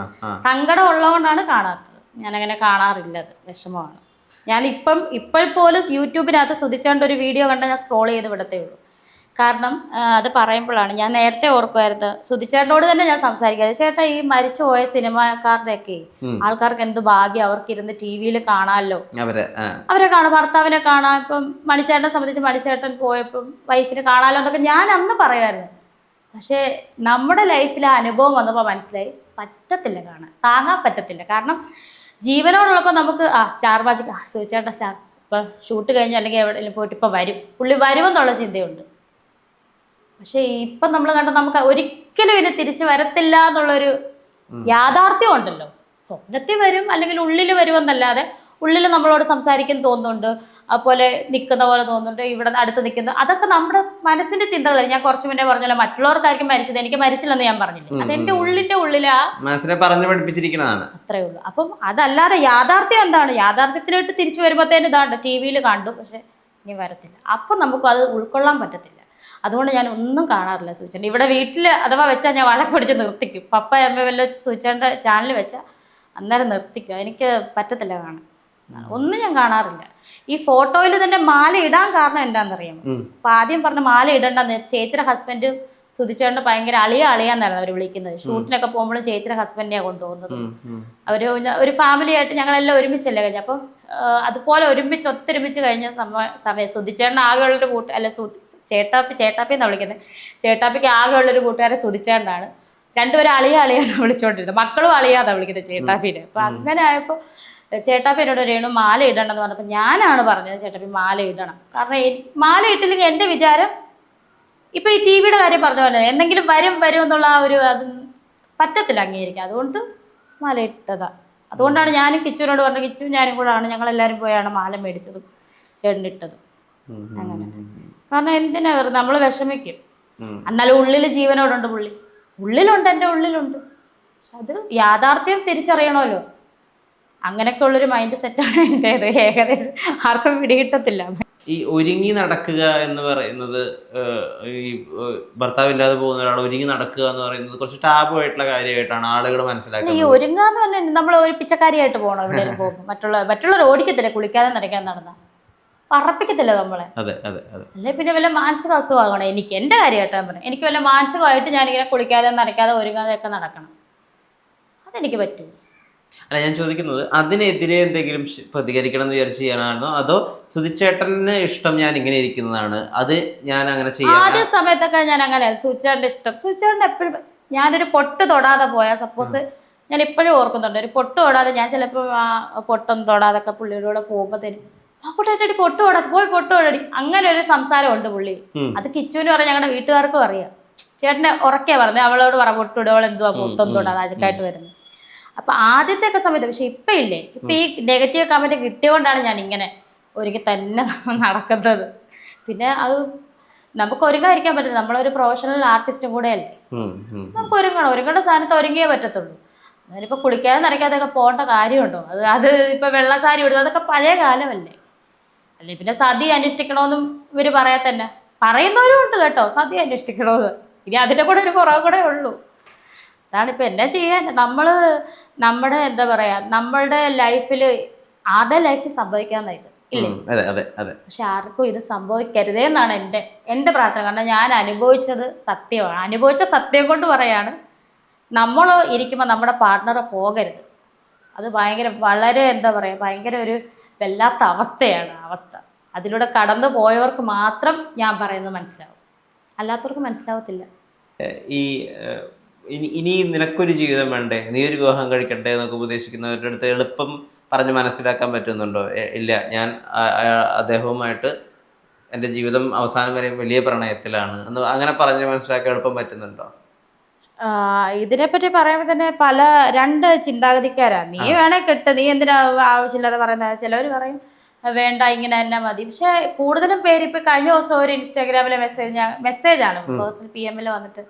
സങ്കടം ഉള്ളതുകൊണ്ടാണ് കാണാത്തത്. ഞാനങ്ങനെ കാണാറില്ല, അത് വിഷമമാണ്. ഞാൻ ഇപ്പോൾ പോലും യൂട്യൂബിനകത്ത് സുധിച്ചേട്ടൻ്റെ ഒരു വീഡിയോ കണ്ടാൽ ഞാൻ സ്ക്രോൾ ചെയ്ത് വിടത്തേ ഉള്ളൂ. കാരണം അത് പറയുമ്പോഴാണ് ഞാൻ നേരത്തെ ഓർക്കുമായിരുന്നു, സുധിച്ചേട്ടനോട് തന്നെ ഞാൻ സംസാരിക്കാതെ, ചേട്ടാ ഈ മരിച്ചു പോയ സിനിമാക്കാരുടെയൊക്കെ ആൾക്കാർക്ക് എന്ത് ഭാഗ്യം, അവർക്ക് ഇരുന്ന് TV കാണാമല്ലോ, അവരെ കാണാം, ഭർത്താവിനെ കാണാം. ഇപ്പം മണിച്ചേട്ടനെ സംബന്ധിച്ച് മണിച്ചേട്ടൻ പോയപ്പം വൈഫിനെ കാണാമല്ലോ എന്നൊക്കെ ഞാൻ അന്ന് പറയുമായിരുന്നു. പക്ഷേ നമ്മുടെ ലൈഫിൽ ആ അനുഭവം വന്നപ്പോൾ മനസ്സിലായി, പറ്റത്തില്ല, കാണാൻ താങ്ങാൻ പറ്റത്തില്ല. കാരണം ജീവനോടുള്ളപ്പോൾ നമുക്ക് സ്റ്റാർ മാജിക് സുധിച്ചേട്ടൻ ഇപ്പം ഷൂട്ട് കഴിഞ്ഞ് അല്ലെങ്കിൽ എവിടെയെങ്കിലും പോയിട്ട് ഇപ്പം പുള്ളി വരുമെന്നുള്ള ചിന്തയുണ്ട്. പക്ഷെ ഇപ്പം നമ്മൾ കണ്ട നമുക്ക് ഒരിക്കലും ഇനി തിരിച്ചു വരത്തില്ല എന്നുള്ളൊരു യാഥാർത്ഥ്യം ഉണ്ടല്ലോ. സ്വപ്നത്തിൽ വരും, അല്ലെങ്കിൽ ഉള്ളിൽ വരുമെന്നല്ലാതെ ഉള്ളിൽ നമ്മളോട് സംസാരിക്കും തോന്നുന്നുണ്ട്, അതുപോലെ നിൽക്കുന്ന പോലെ തോന്നുന്നുണ്ട്, ഇവിടെ അടുത്ത് നിൽക്കുന്നു. അതൊക്കെ നമ്മുടെ മനസ്സിന്റെ ചിന്തകളാണ്. ഞാൻ കുറച്ച് മുന്നേ പറഞ്ഞല്ലോ, മറ്റുള്ളവർക്കായിരിക്കും മരിച്ചത്, എനിക്ക് മരിച്ചില്ലെന്ന് ഞാൻ പറഞ്ഞില്ല. അതെന്റെ ഉള്ളിന്റെ ഉള്ളിലാ മനസ്സിനെ പറഞ്ഞു പഠിപ്പിച്ചിരിക്കുന്നതാണ്, അത്രേ ഉള്ളൂ. അപ്പം അതല്ലാതെ യാഥാർത്ഥ്യം എന്താണ്, യാഥാർത്ഥ്യത്തിലോട്ട് തിരിച്ചു വരുമ്പോഴത്തേന് ഇതാണ്ട് TV കണ്ടു, പക്ഷെ ഇനി വരത്തില്ല. അപ്പം നമുക്ക് അത് ഉൾക്കൊള്ളാൻ പറ്റത്തില്ല. അതുകൊണ്ട് ഞാൻ ഒന്നും കാണാറില്ല സുധിച്ചേട്ടൻ. ഇവിടെ വീട്ടിൽ അഥവാ വെച്ചാൽ ഞാൻ വഴക്ക് പിടിച്ച് നിർത്തിക്കും. പപ്പ അമ്മ വല്ല സുധിച്ചേട്ടൻ്റെ ചാനൽ വെച്ചാൽ അന്നേരം നിർത്തിക്കും. എനിക്ക് പറ്റത്തില്ല കാണാൻ, ഒന്നും ഞാൻ കാണാറില്ല. ഈ ഫോട്ടോയിൽ തന്നെ മാല ഇടാൻ കാരണം എന്താണെന്നറിയാമോ? അപ്പം ആദ്യം പറഞ്ഞ മാല ഇടണ്ടെന്ന്, ചേച്ചിയുടെ ഹസ്ബൻഡ് സുധിച്ചേട്ടൻ്റെ ഭയങ്കര അളിയാന്നായിരുന്നു അവർ വിളിക്കുന്നത്. ഷൂട്ടിനൊക്കെ പോകുമ്പോഴും ചേച്ചിയുടെ ഹസ്ബൻഡിനെയാണ് കൊണ്ടുപോകുന്നത്. ഒരു ഫാമിലി ആയിട്ട് ഞങ്ങളെല്ലാം ഒരുമിച്ചല്ലേ കഴിഞ്ഞു. അപ്പം അതുപോലെ ഒത്തൊരുമിച്ച് കഴിഞ്ഞ സമയം സുധിച്ചേട്ടൻ ആകെയുള്ളൊരു ചേട്ടാപ്പി എന്നാണ് വിളിക്കുന്നത്. ചേട്ടാപ്പിക്ക് ആകെയുള്ളൊരു കൂട്ടുകാരെ സുധിച്ചേട്ടനാണ്. രണ്ടുപേരും അളിയാന്ന് വിളിച്ചുകൊണ്ടിരുന്നത്, മക്കളും അളിയാന്നാണ് വിളിക്കുന്നത് ചേട്ടാപ്പിനെ. അപ്പം അങ്ങനെ ആയപ്പോൾ ചേട്ടാപ്പി എന്നോട് രേണു മാല ഇടണമെന്ന് പറഞ്ഞപ്പോൾ ഞാനാണ് പറഞ്ഞത് ചേട്ടാപ്പി മാല ഇടണം. കാരണം മാല ഇട്ടില്ലെങ്കിൽ എൻ്റെ വിചാരം ഇപ്പം ഈ TV കാര്യം പറഞ്ഞ പോലെ എന്തെങ്കിലും വരും എന്നുള്ള ആ ഒരു അത് പറ്റത്തില്ല അംഗീകരിക്കാൻ. അതുകൊണ്ട് മാല ഇട്ടതാ. അതുകൊണ്ടാണ് ഞാനും കിച്ചുവിനോട് പറഞ്ഞത്, കിച്ചു ഞാനും കൂടാണ്, ഞങ്ങളെല്ലാവരും പോയാണ് മാല മേടിച്ചതും ചേട്ടനിട്ടതും. അങ്ങനെ കാരണം എന്തിനാ വെറുതെ നമ്മൾ വിഷമിക്കും. എന്നാലും ഉള്ളിൽ ജീവനോടുണ്ട്, ഉള്ളിലുണ്ട്, എൻ്റെ ഉള്ളിലുണ്ട്. പക്ഷെ അത് യാഥാർത്ഥ്യം തിരിച്ചറിയണമല്ലോ. അങ്ങനെയൊക്കെ ഉള്ളൊരു മൈൻഡ് സെറ്റാണ് എൻ്റേത്. ഏകദേശം ആർക്കും പിടികിട്ടത്തില്ല. ഈ ഒരുങ്ങി നടക്കുക എന്ന് പറയുന്നത്, ഈ ഭർത്താവില്ലാതെ പോകുന്ന ഒരാൾ ഒരുങ്ങി നടക്കുക എന്ന് പറയുന്നത് കുറച്ച് ടാബു ആയിട്ടുള്ള കാര്യമായിട്ടാണ് ആളുകൾ മനസ്സിലാക്കുന്നത്. ഈ ഒരുങ്ങാന്ന് പറഞ്ഞാൽ നമ്മൾ ഒരു പിച്ചക്കാരിയായിട്ട് പോകണം എവിടെയെങ്കിലും പോകുമ്പോൾ. മറ്റുള്ളവർ ഓടിക്കത്തില്ല കുളിക്കാതെ നനയ്ക്കാൻ നടന്ന. പറപ്പിക്കത്തില്ല നമ്മളെ. അതെ അതെ അതെ. അല്ലെ പിന്നെ വല്ല മാനസിക അസുഖമാകണം എനിക്ക്. എൻ്റെ കാര്യമായിട്ട് ഞാൻ പറഞ്ഞു, എനിക്ക് വല്ല മാനസികമായിട്ട് ഞാനിങ്ങനെ കുളിക്കാതെ നനയ്ക്കാതെ ഒരുങ്ങാതെ ഒക്കെ നടക്കണം, അതെനിക്ക് പറ്റും. അല്ല, ഞാൻ ചോദിക്കുന്നത് അതിനെതിരെ എന്തെങ്കിലും പ്രതികരിക്കണം എന്ന് വിചാരിച്ച് ചെയ്യാനാണോ, അതോ സുധിച്ചേട്ടന് ഇഷ്ടം ഞാൻ ഇങ്ങനെ ഇരിക്കുന്നതാണ്, അത് ഞാൻ അങ്ങനെ ചെയ്യാം? ആദ്യ സമയത്തൊക്കെ ഞാൻ അങ്ങനെ സുധിച്ചേട്ടൻ്റെ ഇഷ്ടം. സുധിച്ചേട്ടൻ എപ്പോഴും ഞാനൊരു പൊട്ട് തൊടാതെ പോയാൽ, സപ്പോസ് ഞാൻ ഇപ്പോഴും ഓർക്കുന്നുണ്ട്, ഒരു പൊട്ട് തൊടാതെ ഞാൻ ചിലപ്പോൾ ആ പൊട്ടൊന്നും തൊടാതൊക്കെ പുള്ളിയുടെ കൂടെ പോകുമ്പോഴത്തേനും ആ കൂട്ടായിട്ട് പൊട്ട് തൊടാതെ പോയി പൊട്ട് തൊടടി, അങ്ങനെ ഒരു സംസാരമുണ്ട് പുള്ളി. അത് കിച്ചുവിന് പറയാം, ഞങ്ങളുടെ വീട്ടുകാർക്കും അറിയാം. ചേട്ടനെ ഉറക്കെ പറഞ്ഞത് അവളോട് പറ പൊട്ടിടും, അവൾ എന്തുവാ പൊട്ടൊന്നും തൊടാതെ അതൊക്കെയായിട്ട് വരുന്നത്. അപ്പൊ ആദ്യത്തെ ഒക്കെ സമയത്ത്. പക്ഷെ ഇപ്പൊ ഇല്ലേ, ഇപ്പൊ ഈ നെഗറ്റീവ് കമന്റ് കിട്ടിയോണ്ടാണ് ഞാൻ ഇങ്ങനെ ഒരുങ്ങി തന്നെ നടക്കുന്നത്. പിന്നെ അത് നമുക്ക് ഒരുങ്ങാതിരിക്കാൻ പറ്റില്ല, നമ്മളൊരു പ്രൊഫഷണൽ ആർട്ടിസ്റ്റും കൂടെ അല്ലേ, നമുക്ക് ഒരുങ്ങണം. ഒരുങ്ങേണ്ട സ്ഥാനത്ത് ഒരുങ്ങിയേ പറ്റത്തുള്ളൂ. അതിനിപ്പോ കുളിക്കാതെ നനയ്ക്കാതെയൊക്കെ പോകേണ്ട കാര്യമുണ്ടോ? അത് ഇപ്പൊ വെള്ള സാരി ഇടുന്നത് അതൊക്കെ പഴയ കാലമല്ലേ. അല്ലെ പിന്നെ സതി അനുഷ്ഠിക്കണമെന്നും ഇവര് പറയാൻ തന്നെ പറയുന്നവരും ഉണ്ട് കേട്ടോ, സതി അനുഷ്ഠിക്കണമെന്ന്. ഇനി അതിന്റെ കൂടെ ഒരു കുറവ് കൂടെ ഉള്ളൂ. അതാണിപ്പോൾ എന്നാ ചെയ്യാൻ. നമ്മുടെ എന്താ പറയാ, നമ്മളുടെ ലൈഫിൽ ആരുടെ ലൈഫിൽ സംഭവിക്കാന്നായത് ഇല്ലേ? പക്ഷെ ആർക്കും ഇത് സംഭവിക്കരുതേ എന്നാണ് എൻ്റെ പ്രാർത്ഥന. കാരണം ഞാൻ അനുഭവിച്ചത് സത്യമാണ്. അനുഭവിച്ച സത്യം കൊണ്ട് പറയാണ്, നമ്മൾ ഇരിക്കുമ്പോൾ നമ്മുടെ പാർട്ട്ണറെ പോകരുത്. അത് വളരെ എന്താ പറയുക, ഭയങ്കര ഒരു വല്ലാത്ത അവസ്ഥയാണ്. അവസ്ഥ അതിലൂടെ കടന്നു പോയവർക്ക് മാത്രം ഞാൻ പറയുന്നത് മനസ്സിലാവും, അല്ലാത്തവർക്ക് മനസ്സിലാവത്തില്ല. ഈ ഇനി നിനക്കൊരു ജീവിതം വേണ്ടേ, നീ ഒരു വിവാഹം കഴിക്കട്ടെ എന്നൊക്കെ ഉപദേശിക്കുന്നവരുടെ അടുത്ത് എളുപ്പം പറഞ്ഞ് മനസ്സിലാക്കാൻ പറ്റുന്നുണ്ടോ? ഇല്ല, ഞാൻ അദ്ദേഹവുമായിട്ട് എൻ്റെ ജീവിതം അവസാനം വരെ വലിയ പ്രണയത്തിലാണ് എന്ന് അങ്ങനെ പറഞ്ഞ് മനസ്സിലാക്കാൻ എളുപ്പം പറ്റുന്നുണ്ടോ? ഇതിനെപ്പറ്റി പറയുമ്പോൾ തന്നെ രണ്ട് ചിന്താഗതിക്കാരാണ്. നീ വേണേ കെട്ട്, നീ എന്തിനാ ആവശ്യമില്ലാതെ പറയുന്നത്. ചിലവർ പറയും വേണ്ട ഇങ്ങനെ തന്നെ മതി. പക്ഷെ കൂടുതലും പേര് ഇപ്പം കഴിഞ്ഞ ദിവസം ഒരു ഇൻസ്റ്റാഗ്രാമിലെ മെസ്സേജാണ് പേഴ്സണൽ PM വന്നിട്ട്,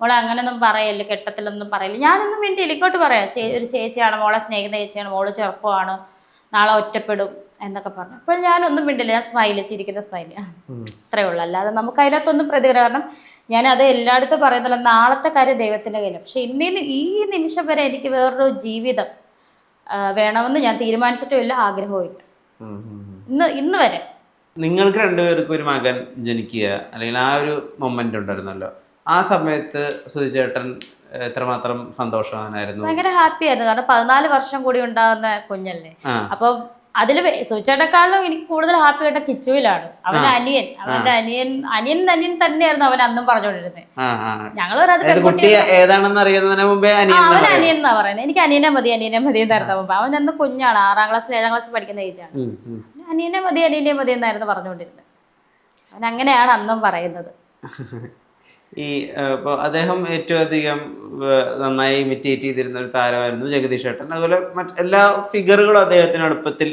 മോളെ അങ്ങനെയൊന്നും പറയല്ലേ, കെട്ടത്തിലൊന്നും പറയില്ല. ഞാനൊന്നും മിണ്ടിയില്ല, ഇങ്ങോട്ട് പറയാം, ഒരു ചേച്ചിയാണ്, മോളെ സ്നേഹിക്കുന്ന ചേച്ചിയാണ്, മോള് ചെറുപ്പമാണ്, നാളെ ഒറ്റപ്പെടും എന്നൊക്കെ പറഞ്ഞു. അപ്പോൾ ഞാനൊന്നും മിണ്ടില്ല, ഞാൻ സ്മൈല്, ചിരിക്കുന്ന സ്മൈല്, അത്രയേ ഉള്ളൂ. അല്ലാതെ നമുക്ക് അതിനകത്തൊന്നും പ്രതികരണം. കാരണം ഞാനത് എല്ലായിടത്തും പറയുന്നില്ല, നാളത്തെ കാര്യം ദൈവത്തിൻ്റെ കയ്യിലും. പക്ഷെ ഈ നിമിഷം വരെ എനിക്ക് വേറൊരു ജീവിതം വേണമെന്ന് ഞാൻ തീരുമാനിച്ചിട്ടുമില്ല, ആഗ്രഹവും ഇല്ല ഇന്ന് വരെ. നിങ്ങൾക്ക് രണ്ടുപേർക്കും ഒരു മകൻ ജനിക്കുക അല്ലെങ്കിൽ ആ ഒരു മൊമെന്റ് ഉണ്ടായിരുന്നല്ലോ, ആ സമയത്ത് സുധിച്ചേട്ടൻ എത്രമാത്രം സന്തോഷവാനായിരുന്നു? ഭയങ്കര ഹാപ്പി ആയിരുന്നു. കാരണം 14 വർഷം കൂടി ഉണ്ടാകുന്ന കുഞ്ഞല്ലേ. അപ്പം അതില് സുധിച്ചേട്ടനെക്കാളും എനിക്ക് കൂടുതൽ ഹാപ്പി ആയിട്ട് കിച്ചുവിലാണ്. അവന്റെ അനിയൻ തന്നെയായിരുന്നു അവൻ അന്നും പറഞ്ഞുകൊണ്ടിരുന്നത്. ഞങ്ങള് അവൻ അനിയൻ എന്നാ പറയുന്നത്. എനിക്ക് അനിയനെ മതി എന്നായിരുന്നു മുമ്പ്. അവൻ അന്ന് കുഞ്ഞാണ്, 6ാം ക്ലാസ്സിൽ 7ാം ക്ലാസ്സിൽ പഠിക്കുന്ന ഏജാണ്. അനിയനെ മതി എന്നായിരുന്നു പറഞ്ഞുകൊണ്ടിരുന്നത്. അവൻ അങ്ങനെയാണ് അന്നും പറയുന്നത്. ഈ ഇപ്പോൾ അദ്ദേഹം ഏറ്റവും അധികം നന്നായി ഇമിറ്റേറ്റ് ചെയ്തിരുന്ന ഒരു താരമായിരുന്നു ജഗദീഷ് ചേട്ടൻ. അതുപോലെ എല്ലാ ഫിഗറുകളും അദ്ദേഹത്തിന് അടുപ്പത്തിൽ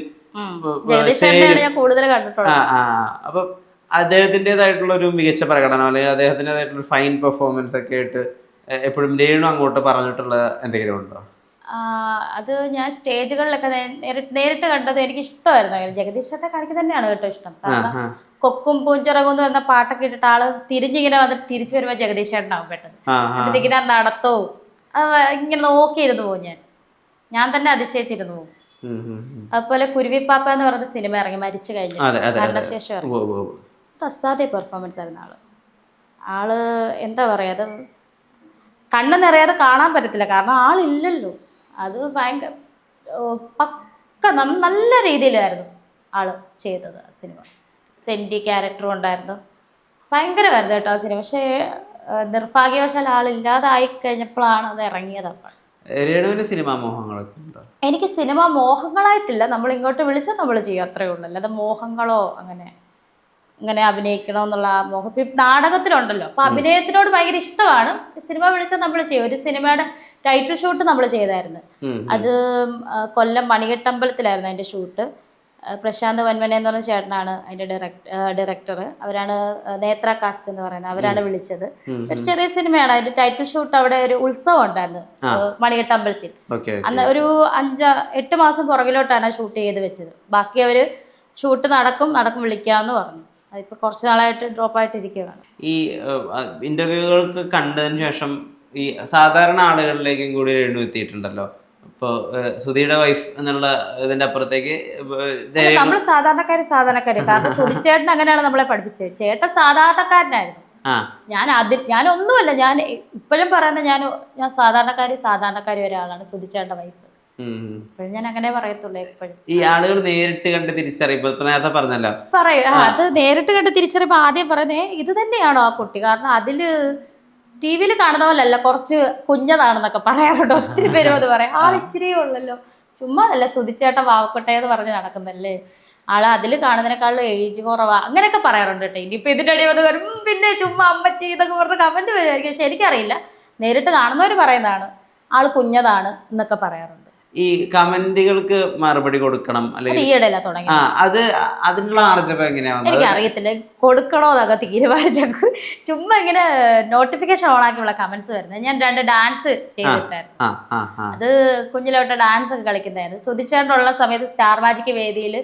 അപ്പൊ അദ്ദേഹത്തിൻ്റെതായിട്ടുള്ള ഒരു മികച്ച പ്രകടനം അല്ലെങ്കിൽ അദ്ദേഹത്തിൻ്റെതായിട്ടുള്ള ഫൈൻ പെർഫോമൻസ് ഒക്കെ ആയിട്ട് എപ്പോഴും രേണു അങ്ങോട്ട് പറഞ്ഞിട്ടുള്ള എന്തെങ്കിലും ഉണ്ടോ? അത് ഞാൻ സ്റ്റേജുകളിലൊക്കെ നേരിട്ട് കണ്ടത് എനിക്ക് ഇഷ്ടമായിരുന്നു. ജഗദീഷ് ചേട്ടൻ കാണിക്ക് തന്നെയാണ് കേട്ടോ ഇഷ്ടം. കൊക്കും പൂഞ്ചിറകും എന്ന് പറഞ്ഞ പാട്ടൊക്കെ ഇട്ടിട്ട് ആള് തിരിഞ്ഞിങ്ങനെ വന്നിട്ട് തിരിച്ചു വരുമ്പോൾ ജഗദീഷ് ചേട്ടനാവും പെട്ടെന്ന്. എന്നിട്ടിങ്ങനെ നടത്തവും അത് ഇങ്ങനെ നോക്കിയിരുന്നു പോകും. ഞാൻ തന്നെ അതിശയിച്ചിരുന്നു പോകും. അതുപോലെ കുരുവിപ്പാപ്പ എന്ന് പറയുന്ന സിനിമ ഇറങ്ങി മരിച്ചു കഴിഞ്ഞു, മരണശേഷം ഇറങ്ങി. അസാധ്യ പെർഫോമൻസ് ആയിരുന്നു ആള് എന്താ പറയാ, അത് കണ്ണ് നിറയാതെ കാണാൻ പറ്റത്തില്ല. കാരണം ആളില്ലല്ലോ. അത് ഭയങ്കര പക്ക നല്ല രീതിയിലായിരുന്നു ആള് ചെയ്തത്. ആ സിനിമ സെൻറ്റി ക്യാരക്ടറും ഉണ്ടായിരുന്നു, ഭയങ്കരമായിരുന്നു കേട്ടോ ആ സിനിമ. പക്ഷേ നിർഭാഗ്യവശാൽ ആളില്ലാതായി കഴിഞ്ഞപ്പോഴാണ് അത് ഇറങ്ങിയത്. അപ്പം സിനിമാ മോഹങ്ങളൊക്കെ ഉണ്ടോ? എനിക്ക് സിനിമാ മോഹങ്ങളായിട്ടില്ല, നമ്മൾ ഇങ്ങോട്ട് വിളിച്ചാൽ നമ്മൾ ചെയ്യും, അത്രേ ഉള്ളൂ. അല്ലാതെ മോഹങ്ങളോ അങ്ങനെ അഭിനയിക്കണമെന്നുള്ള ആ മോഹം നാടകത്തിലുണ്ടല്ലോ. അപ്പം അഭിനയത്തിനോട് ഭയങ്കര ഇഷ്ടമാണ്. സിനിമ വിളിച്ചാൽ നമ്മൾ ചെയ്യും. ഒരു സിനിമയുടെ ടൈറ്റിൽ ഷൂട്ട് നമ്മൾ ചെയ്തായിരുന്നു. അത് കൊല്ലം മണികെട്ടമ്പലത്തിലായിരുന്നു അതിൻ്റെ ഷൂട്ട്. പ്രശാന്ത് വൻമന എന്ന് പറഞ്ഞ ചേട്ടനാണ് അതിൻ്റെ ഡയറക്ടർ. അവരാണ് നേത്ര കാസ്റ്റ് എന്ന് പറയുന്നത്, അവരാണ് വിളിച്ചത്. ഒരു ചെറിയ സിനിമയാണ്. അതിന്റെ ടൈറ്റിൽ ഷൂട്ട് അവിടെ ഒരു ഉത്സവം ഉണ്ടായിരുന്നു മണികെട്ടമ്പലത്തിൽ. അന്ന് ഒരു 5-8 മാസം പുറകിലോട്ടാണ് ഷൂട്ട് ചെയ്ത് വെച്ചത്. ബാക്കി അവര് ഷൂട്ട് നടക്കും വിളിക്കാമെന്ന് പറഞ്ഞു. അതിപ്പോ കുറച്ച് നാളായിട്ട് ഡ്രോപ്പ് ആയിട്ടിരിക്കുകയാണ്. ഈ ഇന്റർവ്യൂകൾക്ക് കണ്ടതിന് ശേഷം ഈ സാധാരണ ആളുകളിലേക്കും കൂടി രേണു എത്തിയിട്ടുണ്ടല്ലോ. ഇപ്പോൾ സുധിയുടെ വൈഫ് എന്നുള്ള ഇതിന്റെ അപ്പുറത്തേക്ക് നമ്മൾ സാധാരണക്കാര് കാരണം സുധിച്ചേട്ടൻ അങ്ങനെയാണ് നമ്മളെ പഠിപ്പിച്ചത്. ചേട്ടൻ സാധാരണക്കാരനായിരുന്നു. ഞാനൊന്നുമല്ല, ഞാൻ ഇപ്പോഴും പറയുന്നത് ഞാൻ സാധാരണക്കാരി ഒരാളാണ് സുധിച്ചേട്ടൻ്റെ വൈഫ്. ഇപ്പോഴും ഞാൻ അങ്ങനെ പറയത്തുള്ളൂ എപ്പോഴും. ഈ ആളുകൾ നേരിട്ട് കണ്ട് തിരിച്ചറിയുമ്പോൾ ഇപ്പൊ നേരത്തെ പറഞ്ഞല്ലോ അത് നേരിട്ട് കണ്ട് തിരിച്ചറിയുമ്പോൾ ആദ്യം പറയുന്നേ ഇത് തന്നെയാണോ ആ കുട്ടി, കാരണം അതില് ടി വിയിൽ കാണുന്ന പോലല്ല, കുറച്ച് കുഞ്ഞതാണെന്നൊക്കെ പറയാറുണ്ട്. ഒത്തിരി പേരും അത് പറയാം. ഇച്ചിരിയേ ഉള്ളല്ലോ, ചുമ്മാ അല്ല സുധിച്ചേട്ടൻ വാവക്കട്ടെ എന്ന് പറഞ്ഞ് നടക്കുന്നല്ലേ, ആള് അതിൽ കാണുന്നതിനേക്കാളും ഏജ് കുറവാ അങ്ങനെയൊക്കെ പറയാറുണ്ട് കേട്ടോ. ഇനിയിപ്പോൾ ഇതിൻ്റെ അടി വന്ന് വരും പിന്നെ ചുമ്മാ അമ്മച്ചി ഇതൊക്കെ പറഞ്ഞ് കമന്റ് വരുമായിരിക്കും. പക്ഷെ എനിക്കറിയില്ല, നേരിട്ട് കാണുന്നവർ പറയുന്നതാണ് ആള് കുഞ്ഞതാണ് എന്നൊക്കെ പറയാറുണ്ട്. ഈ കമന്റുകൾക്ക് മറുപടി കൊടുക്കണം അല്ലെങ്കിൽ ഈയിടെയല്ല തുടങ്ങി അത് അതിനുള്ള ആർജവം എങ്ങനെയാണ് എനിക്ക് അറിയത്തില്ല, കൊടുക്കണോ എന്നൊക്കെ തീരുമാനിച്ചു. ചുമ്മാ ഇങ്ങനെ നോട്ടിഫിക്കേഷൻ ഓൺ ആക്കിയുള്ള കമന്റ്സ് വരുന്നത്. ഞാൻ 2 ഡാൻസ് ചെയ്തിട്ടായിരുന്നു. അത് കുഞ്ഞിലോട്ട് ഡാൻസ് ഒക്കെ കളിക്കുന്നതായിരുന്നു. സുധിച്ചേട്ടനുള്ള സമയത്ത് സ്റ്റാർ മാജിക് വേദിയിൽ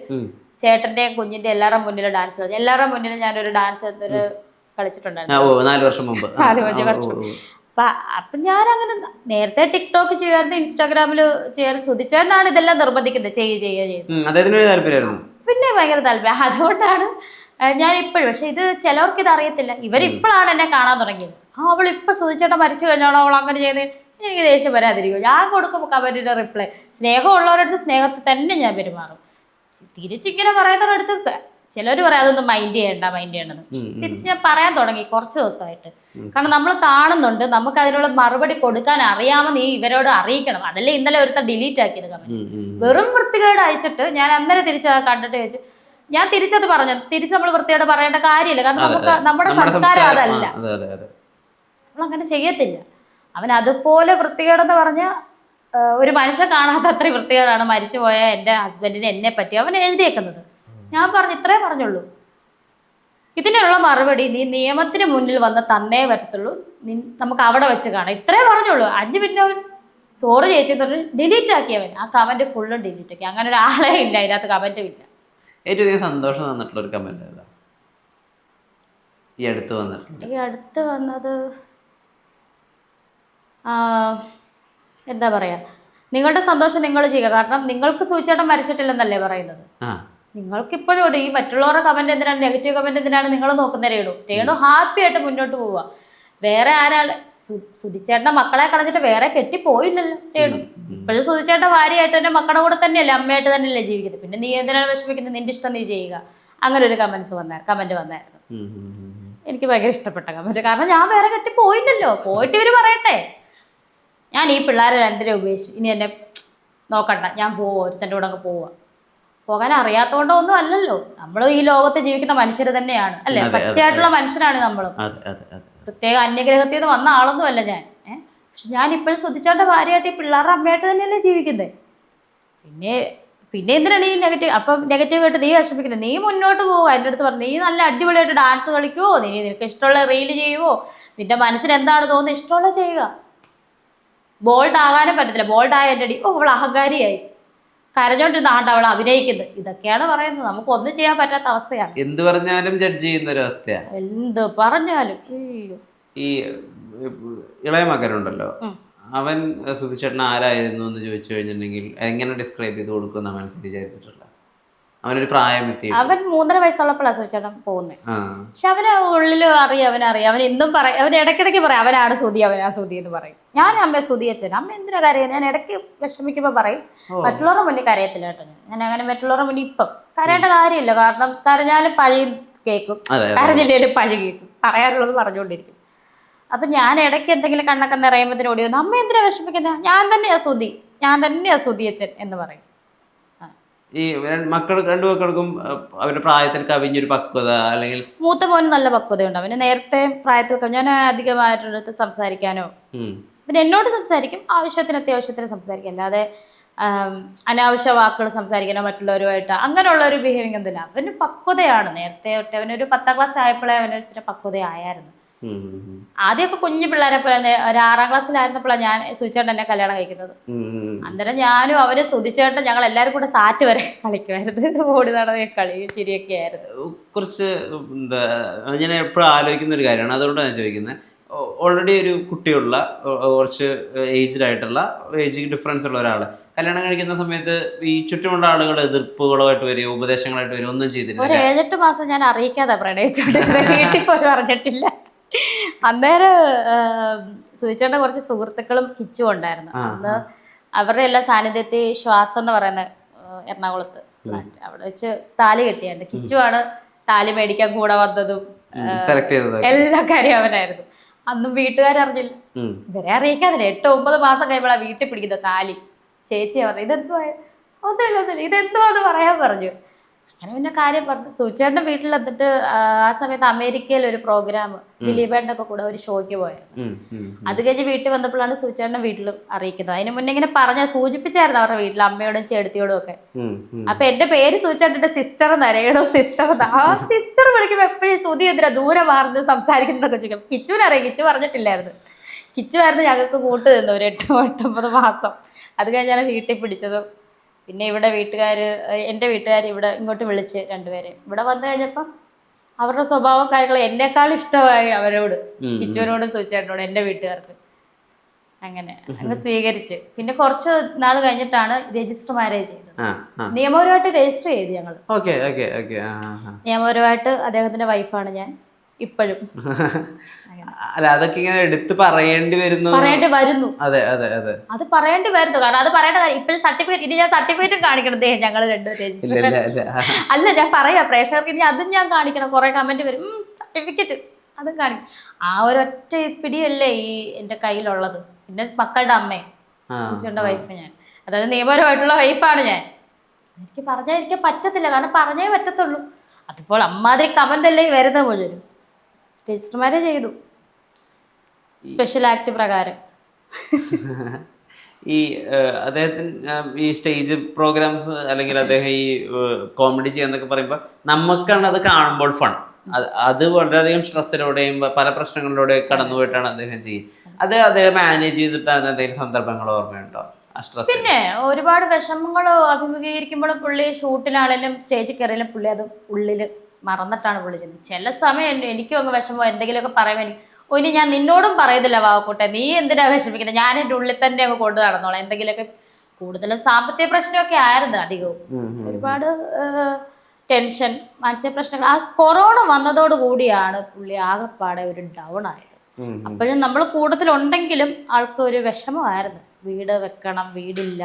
ചേട്ടന്റെയും കുഞ്ഞിന്റെ എല്ലാവരുടെ മുന്നിൽ ഡാൻസ് കളിച്ചു. എല്ലാവരുടെ മുന്നിൽ ഞാനൊരു ഡാൻസ് കളിച്ചിട്ടുണ്ടായിരുന്നു 4 വർഷം മുമ്പ്. 4-5 വർഷം. അപ്പൊ ഞാൻ അങ്ങനെ നേരത്തെ ടിക്ടോക്ക് ചെയ്യാറുണ്ട്, ഇൻസ്റ്റാഗ്രാമില് ചെയ്യാറുണ്ട്. സുധിച്ചേട്ടനാണ് ഇതെല്ലാം നിർബന്ധിക്കുന്നത്, ചെയ്യുക. പിന്നെ ഭയങ്കര താല്പര്യം. അതുകൊണ്ടാണ് ഞാൻ ഇപ്പോഴും. പക്ഷെ ഇത് ചിലവർക്ക് ഇത് അറിയത്തില്ല. ഇവരിപ്പോഴാണ് എന്നെ കാണാൻ തുടങ്ങിയത്. അവൾ ഇപ്പൊ സുധിച്ചേട്ടൻ മരിച്ചു കഴിഞ്ഞാണോ അവൾ അങ്ങനെ ചെയ്യുന്നത്, എനിക്ക് ദേഷ്യം വരാതിരിക്കും. ഞാൻ കൊടുക്കും കമന്റിന്റെ റിപ്ലൈ. സ്നേഹമുള്ളവരടുത്ത് സ്നേഹത്തിൽ തന്നെ ഞാൻ പെരുമാറും. തിരിച്ചിങ്ങനെ പറയുന്നവരടുത്ത് ചിലർ പറയാം അതൊന്നും മൈൻഡ് ചെയ്യേണ്ടത്. തിരിച്ച് ഞാൻ പറയാൻ തുടങ്ങി കുറച്ച് ദിവസമായിട്ട്. കാരണം നമ്മൾ കാണുന്നുണ്ട്, നമുക്ക് അതിനുള്ള മറുപടി കൊടുക്കാൻ അറിയാമെന്ന് ഇവരോട് അറിയിക്കണം. അതല്ലേ ഇന്നലെ ഒരുത്തൻ ഡിലീറ്റ് ആക്കിയത് കമന്റ്. വെറും വൃത്തികേട് അയച്ചിട്ട് ഞാൻ അന്നേരം കണ്ടിട്ട് ചോദിച്ചു, ഞാൻ തിരിച്ചത് പറഞ്ഞു. തിരിച്ച് നമ്മൾ വൃത്തിയോട് പറയേണ്ട കാര്യമില്ല, കാരണം നമുക്ക് നമ്മുടെ സംസ്കാരം അതല്ല. നമ്മൾ അങ്ങനെ ചെയ്യത്തില്ല. അവൻ അതുപോലെ വൃത്തികേടെന്ന് പറഞ്ഞ ഒരു മനുഷ്യൻ കാണാത്ത അത്രയും വൃത്തികേടാണ് മരിച്ചുപോയ എൻ്റെ ഹസ്ബൻഡിനെ എന്നെ പറ്റി അവൻ എഴുതിയേക്കുന്നത്. ഞാൻ പറഞ്ഞു, ഇത്രേ പറഞ്ഞുള്ളൂ. ഇതിനുള്ള മറുപടി നീ നിയമത്തിന് മുന്നിൽ വന്ന് തന്നേ പറ്റത്തുള്ളൂ, നമുക്ക് അവിടെ വെച്ച് കാണാം. ഇത്രേ പറഞ്ഞുള്ളൂ. 5 മിനിറ്റ് അവൻ സോറി ചേച്ചി എന്ന് പറഞ്ഞ് ഡിലീറ്റ് ആക്കിയവൻ. ആ കമന്റ് ഫുള്ളും ഡിലീറ്റ് ആക്കി. അങ്ങനെ ഒരാളെ ഇല്ല അതിനകത്ത്, കമന്റും ഇല്ല. ഏറ്റവും അധികം സന്തോഷം തന്നിട്ടുള്ള ഒരു കമന്റ് ഏതാ ഈ അടുത്ത് വന്നത്? എന്താ പറയാ, നിങ്ങളുടെ സന്തോഷം നിങ്ങൾ ചെയ്യുക. കാരണം നിങ്ങൾക്ക് സൂചിച്ചേട്ടൻ മരിച്ചിട്ടില്ലെന്നല്ലേ പറയുന്നത്. നിങ്ങൾക്കിപ്പോഴും ഈ മറ്റുള്ളവരുടെ കമന്റ് എന്തിനാണ്, നെഗറ്റീവ് കമന്റ് എന്തിനാണ് നിങ്ങൾ നോക്കുന്ന? രേണു ഹാപ്പി ആയിട്ട് മുന്നോട്ട് പോവുക. വേറെ ആരാള് സുധിച്ചേട്ടൻ്റെ മക്കളെ കളഞ്ഞിട്ട് വേറെ കെട്ടിപ്പോയില്ലല്ലോ രേണു. ഇപ്പോഴും സുധിച്ചേട്ടൻ്റെ ഭാര്യയായിട്ട് തന്നെ മക്കളുടെ കൂടെ തന്നെയല്ലേ, അമ്മയായിട്ട് തന്നെയല്ലേ ജീവിക്കുന്നത്. പിന്നെ നീ എന്തിനാണ് വിഷമിക്കുന്നത്, നിന്റെ ഇഷ്ടം നീ ചെയ്യുക. അങ്ങനെ ഒരു കമന്റ് വന്നായിരുന്നു. എനിക്ക് ഭയങ്കര ഇഷ്ടപ്പെട്ട കമന്റ്. കാരണം ഞാൻ വേറെ കെട്ടിപ്പോയില്ലല്ലോ, പോയിട്ട് ഇവര് പറയട്ടെ. ഞാൻ ഈ പിള്ളേരെ 2 ഉപേക്ഷിച്ചു, ഇനി എന്നെ നോക്കണ്ട, ഞാൻ ഒരുത്തൻ്റെ കൂടെ അങ്ങ് പോവുക. പോകാൻ അറിയാത്തതുകൊണ്ടോ ഒന്നും അല്ലല്ലോ, നമ്മൾ ഈ ലോകത്ത് ജീവിക്കുന്ന മനുഷ്യർ തന്നെയാണ് അല്ലേ, പച്ചയായിട്ടുള്ള മനുഷ്യരാണ് നമ്മളും. പ്രത്യേക അന്യഗ്രഹത്തിൽ നിന്ന് വന്ന ആളൊന്നും അല്ല ഞാൻ. പക്ഷെ ഞാൻ ഇപ്പോഴും സുധിച്ചേട്ടൻ്റെ ഭാര്യയായിട്ട് ഈ പിള്ളേരുടെ അമ്മയായിട്ട് തന്നെയല്ലേ ജീവിക്കുന്നത്. പിന്നെ എന്തിനാണ് ഈ നെഗറ്റീവ്? അപ്പം നെഗറ്റീവ് കേട്ട് നീ വിഷമിക്കുന്നത്? നീ മുന്നോട്ട് പോവുക. എൻ്റെ അടുത്ത് പറഞ്ഞു, നീ നല്ല അടിപൊളിയായിട്ട് ഡാൻസ് കളിക്കുവോ, നിനക്ക് ഇഷ്ടമുള്ള റീല് ചെയ്യുവോ, നിന്റെ മനസ്സിന് എന്താണ് തോന്നുന്നത് ഇഷ്ടമുള്ള ചെയ്യുക. ബോൾഡ് ആകാനും പറ്റത്തില്ല. ബോൾഡായ എൻ്റെ അടി അവൾ അഹങ്കാരിയായി, കരഞ്ഞോണ്ടിരുന്ന അവൾ അഭിനയിക്കുന്നത്. ഇതൊക്കെയാണ് പറയുന്നത്. നമുക്ക് ഒന്നും ചെയ്യാൻ പറ്റാത്ത അവസ്ഥയാണ്. എന്ത് പറഞ്ഞാലും ജഡ്ജ് ചെയ്യുന്ന ഒരു അവസ്ഥയാണ്. എന്ത് പറഞ്ഞാലും. ഈ ഇളയ മകനുണ്ടല്ലോ, അവൻ സുധിച്ചേട്ടൻ ആരായിരുന്നു എന്ന് ചോദിച്ചു കഴിഞ്ഞിട്ടുണ്ടെങ്കിൽ എങ്ങനെ ഡിസ്ക്രൈബ് ചെയ്ത് കൊടുക്കുന്ന മനസ്സിൽ വിചാരിച്ചിട്ടുള്ള? അവനൊരു പ്രായം എത്തി, അവൻ 3.5 വയസ്സുള്ളപ്പോഴാണ് സുധിച്ചേട്ടൻ പോകുന്നത്. പക്ഷെ അവന് ഉള്ളിൽ അറിയാം. അവൻ എന്തും പറയും. അവൻ ഇടയ്ക്കിടയ്ക്ക് പറയും അവനാണ് സുധി എന്ന് പറയും. ഞാൻ അമ്മ സുധി അച്ഛൻ, അമ്മ എന്തിനാ കരയുന്നത്? ഞാൻ ഇടയ്ക്ക് വിഷമിക്കുമ്പോൾ പറയും. മറ്റുള്ളവരുടെ മുന്നിൽ കരയത്തില്ല കേട്ടോ. ഞാൻ അങ്ങനെ മറ്റുള്ളവരുടെ മുന്നിൽ ഇപ്പം കരയേണ്ട കാര്യമില്ല. കാരണം കരഞ്ഞാലും പഴി കേൾക്കും, കരഞ്ഞില്ലേലും പഴി കേൾക്കും. പറയാനുള്ളത് പറഞ്ഞുകൊണ്ടിരിക്കും. അപ്പം ഞാൻ ഇടയ്ക്ക് എന്തെങ്കിലും കണ്ണൊക്കെ നിറയുമ്പോഴത്തേനും ഓടി വന്നു, അമ്മ എന്തിനാ വിഷമിക്കുന്നത്, ഞാൻ തന്നെയാ സുധി അച്ഛൻ എന്ന് പറയും. ഈ മക്കൾ 2 മക്കൾക്കും അവരുടെ പ്രായത്തിൽ കവിഞ്ഞൊരു പക്വത, അല്ലെങ്കിൽ മൂത്ത മോന് നല്ല പക്വതയുണ്ട്. അവന് നേരത്തെ പ്രായത്തിൽ ഞാൻ അധികമായിട്ടടുത്ത് സംസാരിക്കാനോ, പിന്നെ എന്നോട് സംസാരിക്കും, അത്യാവശ്യത്തിന് സംസാരിക്കും. അല്ലാതെ അനാവശ്യ വാക്കുകൾ സംസാരിക്കാനോ മറ്റുള്ളവരുമായിട്ട് അങ്ങനെയുള്ള ഒരു ബിഹേവിങ് ഒന്നുമില്ല. അവന് പക്വതയാണ്. നേരത്തെ തൊട്ട് അവനൊരു 10ാം ക്ലാസ് ആയപ്പോഴേ അവന് ഇച്ചിരി പക്വതയായിരുന്നു. ആദ്യമൊക്കെ കുഞ്ഞു പിള്ളേരെ പോലെ ഒരു 6ാം ക്ലാസ്സിലായിരുന്നപ്പോഴാണ് ഞാൻ സുധിച്ചേട്ടൻ എന്നെ കല്യാണം കഴിക്കുന്നത്. അന്നേരം ഞാനും അവര് സുധിച്ചേട്ടൻ ഞങ്ങൾ എല്ലാവരും കൂടെ സാറ്റ് വരെ കളിക്കുമായിരുന്നു. ഓടി നടന്ന കളി ചിരിയൊക്കെ ആയിരുന്നു. കുറച്ച് എന്താ ഞാൻ എപ്പോഴും ആലോചിക്കുന്ന ഒരു കാര്യമാണ്, അതുകൊണ്ടാണ് ഞാൻ ചോദിക്കുന്നത്. ഓൾറെഡി ഒരു കുട്ടിയുള്ള കുറച്ച് ഏജ്ഡ് ആയിട്ടുള്ള ഏജ് ഡിഫറൻസ് ഉള്ള ഒരാൾ കല്യാണം കഴിക്കുന്ന സമയത്ത് ഈ ചുറ്റുമുള്ള ആളുകൾ എതിർപ്പുകളുമായിട്ട് വരിക ഉപദേശങ്ങളായിട്ട് വരിക ഒന്നും ചെയ്തില്ല. ഒരു 7-8 മാസം ഞാൻ അറിയിക്കാതെ പ്രണയിച്ചോണ്ടിരുന്നത്, വീട്ടിൽ പോലും അറിഞ്ഞിട്ടില്ല. അന്നേരം സുചേട്ടൻ്റെ കുറച്ച് സുഹൃത്തുക്കളും കിച്ചും ഉണ്ടായിരുന്നു. അന്ന് അവരുടെ എല്ലാ സാന്നിധ്യത്തിൽ ശ്വാസം എന്ന് പറയുന്ന എറണാകുളത്ത് അവിടെ വെച്ച് താലി കെട്ടിയായിരുന്നു. കിച്ചുവാണ് താലി മേടിക്കാൻ കൂടെ വന്നതും എല്ലാ കാര്യം അവനായിരുന്നു. അന്നും വീട്ടുകാരറിഞ്ഞില്ല, ഇവരെ അറിയിക്കാതില്ല. 8-9 മാസം കഴിയുമ്പോഴാണ് വീട്ടിൽ പിടിക്കുന്ന താലി. ചേച്ചിയാ പറഞ്ഞു ഇതെന്തുവാ, ഒന്നുമില്ല ഇതെന്തുവാന്ന് പറയാൻ പറഞ്ഞു. അങ്ങനെ പിന്നെ കാര്യം പറഞ്ഞു. സുചേട്ടൻ്റെ വീട്ടിൽ എന്നിട്ട് ആ സമയത്ത് അമേരിക്കയിൽ ഒരു പ്രോഗ്രാം ദിലീപേട്ടൻ്റെ ഒക്കെ കൂടെ ഒരു ഷോയ്ക്ക് പോയായിരുന്നു. അത് കഴിഞ്ഞ് വീട്ടിൽ വന്നപ്പോഴാണ് സുചേട്ടൻ്റെ വീട്ടിലും അറിയിക്കുന്നത്. അതിന് മുന്നേ ഇങ്ങനെ സൂചിപ്പിച്ചായിരുന്നു അവരുടെ വീട്ടിൽ അമ്മയോടും ചേട്ടത്തിയോടും ഒക്കെ. അപ്പൊ എന്റെ പേര് സൂചിച്ചിട്ട് സിസ്റ്റർ എന്നറിയണോ, സിസ്റ്റർ ആ സിസ്റ്റർ വിളിക്കുമ്പോ എപ്പോഴും സുതി എന്തിനാ ദൂരെ മാറുന്നത് സംസാരിക്കുന്നതൊക്കെ ചോദിക്കും. കിച്ചുവിനറിയാം, കിച്ചു പറഞ്ഞിട്ടില്ലായിരുന്നു. കിച്ചുവായിരുന്നു ഞങ്ങൾക്ക് കൂട്ട് നിന്ന് ഒരു 8-9 മാസം. അത് കഴിഞ്ഞാണ് വീട്ടിൽ പിടിച്ചതും. പിന്നെ ഇവിടെ എൻ്റെ വീട്ടുകാർ ഇവിടെ ഇങ്ങോട്ട് വിളിച്ച് രണ്ടുപേരെ ഇവിടെ വന്നു കഴിഞ്ഞപ്പം അവരുടെ സ്വഭാവം കാര്യങ്ങൾ എന്നെക്കാളും ഇഷ്ടമായി അവരോട്, കിച്ചുവിനോടും സുചേട്ടനോടും എൻ്റെ വീട്ടുകാർക്ക്. അങ്ങനെ അങ്ങ് സ്വീകരിച്ച് പിന്നെ കുറച്ച് നാൾ കഴിഞ്ഞിട്ടാണ് രജിസ്റ്റർ മാരേജ് ചെയ്തത്. നിയമപരമായിട്ട് രജിസ്റ്റർ ചെയ്തു ഞങ്ങൾ. നിയമപരമായിട്ട് അദ്ദേഹത്തിന്റെ വൈഫാണ് ഞാൻ ഇപ്പോഴും. അല്ല അതൊക്കെ ഇങ്ങനെ എടുത്ത് പറയേണ്ടി വരുന്നു. അതെ അതെ അതെ, അത് പറയേണ്ടി വരുന്നു. കാരണം അത് പറയേണ്ട കാര്യം ഇപ്പോഴും സർട്ടിഫിക്കറ്റ്, ഇനി ഞാൻ സർട്ടിഫിക്കറ്റും കാണിക്കണം. ഞങ്ങൾ രണ്ടും രജിസ്റ്റർ അല്ല, ഞാൻ പറയാം പ്രേക്ഷകർക്ക്, ഇനി അതും ഞാൻ കാണിക്കണം. കുറെ കമന്റ് വരും, സർട്ടിഫിക്കറ്റ് അതും കാണിക്കും. ആ ഒരൊറ്റ പിടിയല്ലേ ഈ എൻ്റെ കയ്യിലുള്ളത്. പിന്നെ മക്കളുടെ അമ്മയും ചേട്ടൻ്റെ വൈഫ് ഞാൻ, അതായത് നിയമപരമായിട്ടുള്ള വൈഫാണ് ഞാൻ. എനിക്ക് പറഞ്ഞാൽ എനിക്ക് പറ്റത്തില്ല, കാരണം പറഞ്ഞേ പറ്റത്തുള്ളൂ. അതിപ്പോൾ അമ്മാതിരി കമന്റ് അല്ലേ വരുന്നത് മുഴുവനും. രജിസ്റ്റർ മാരേജ് ചെയ്തു സ്പെഷ്യൽ ആക്ട് പ്രകാരം. ഈ അദ്ദേഹത്തിന് ഈ സ്റ്റേജ് പ്രോഗ്രാംസ് അല്ലെങ്കിൽ അദ്ദേഹം ഈ കോമഡി ചെയ്യാന്നൊക്കെ പറയുമ്പോൾ നമുക്കാണ് അത് കാണുമ്പോൾ ഫൺ. അത് വളരെയധികം സ്ട്രെസ്സിലൂടെയും പല പ്രശ്നങ്ങളിലൂടെയും കടന്നു പോയിട്ടാണ് അദ്ദേഹം ചെയ്യുന്നത്. അത് അദ്ദേഹം മാനേജ് ചെയ്തിട്ടാണ് എന്തെങ്കിലും സന്ദർഭങ്ങൾ ഓർമ്മയുണ്ടോ? പിന്നെ ഒരുപാട് വിഷമങ്ങൾ അഭിമുഖീകരിക്കുമ്പോഴും പുള്ളി ഷൂട്ടിലാണെങ്കിലും സ്റ്റേജിൽ കയറിയാലും പുള്ളി അത് ഉള്ളിൽ മറന്നിട്ടാണ് പുള്ളി ചെയ്യുന്നത്. ചില സമയം എനിക്കും അങ്ങ് വിഷമം എന്തെങ്കിലുമൊക്കെ പറയുമ്പോൾ എനിക്ക് ഇനി ഞാൻ നിന്നോടും പറയത്തില്ല വാവക്കൂട്ടെ, നീ എന്തിനാ വിഷമിക്കുന്നത്, ഞാൻ എൻ്റെ ഉള്ളിൽ തന്നെ അങ്ങ് കൊണ്ടു നടന്നോളാം. എന്തെങ്കിലുമൊക്കെ കൂടുതലും സാമ്പത്തിക പ്രശ്നമൊക്കെ ആയിരുന്നു അധികവും. ഒരുപാട് ടെൻഷൻ, മാനസിക പ്രശ്നങ്ങൾ. ആ കൊറോണ വന്നതോട് കൂടിയാണ് പുള്ളി ആകെപ്പാടെ ഒരു ഡൗൺ ആയത്. അപ്പോഴും നമ്മൾ കൂടുതലുണ്ടെങ്കിലും ആൾക്ക് ഒരു വിഷമമായിരുന്നു. വീട് വെക്കണം, വീടില്ല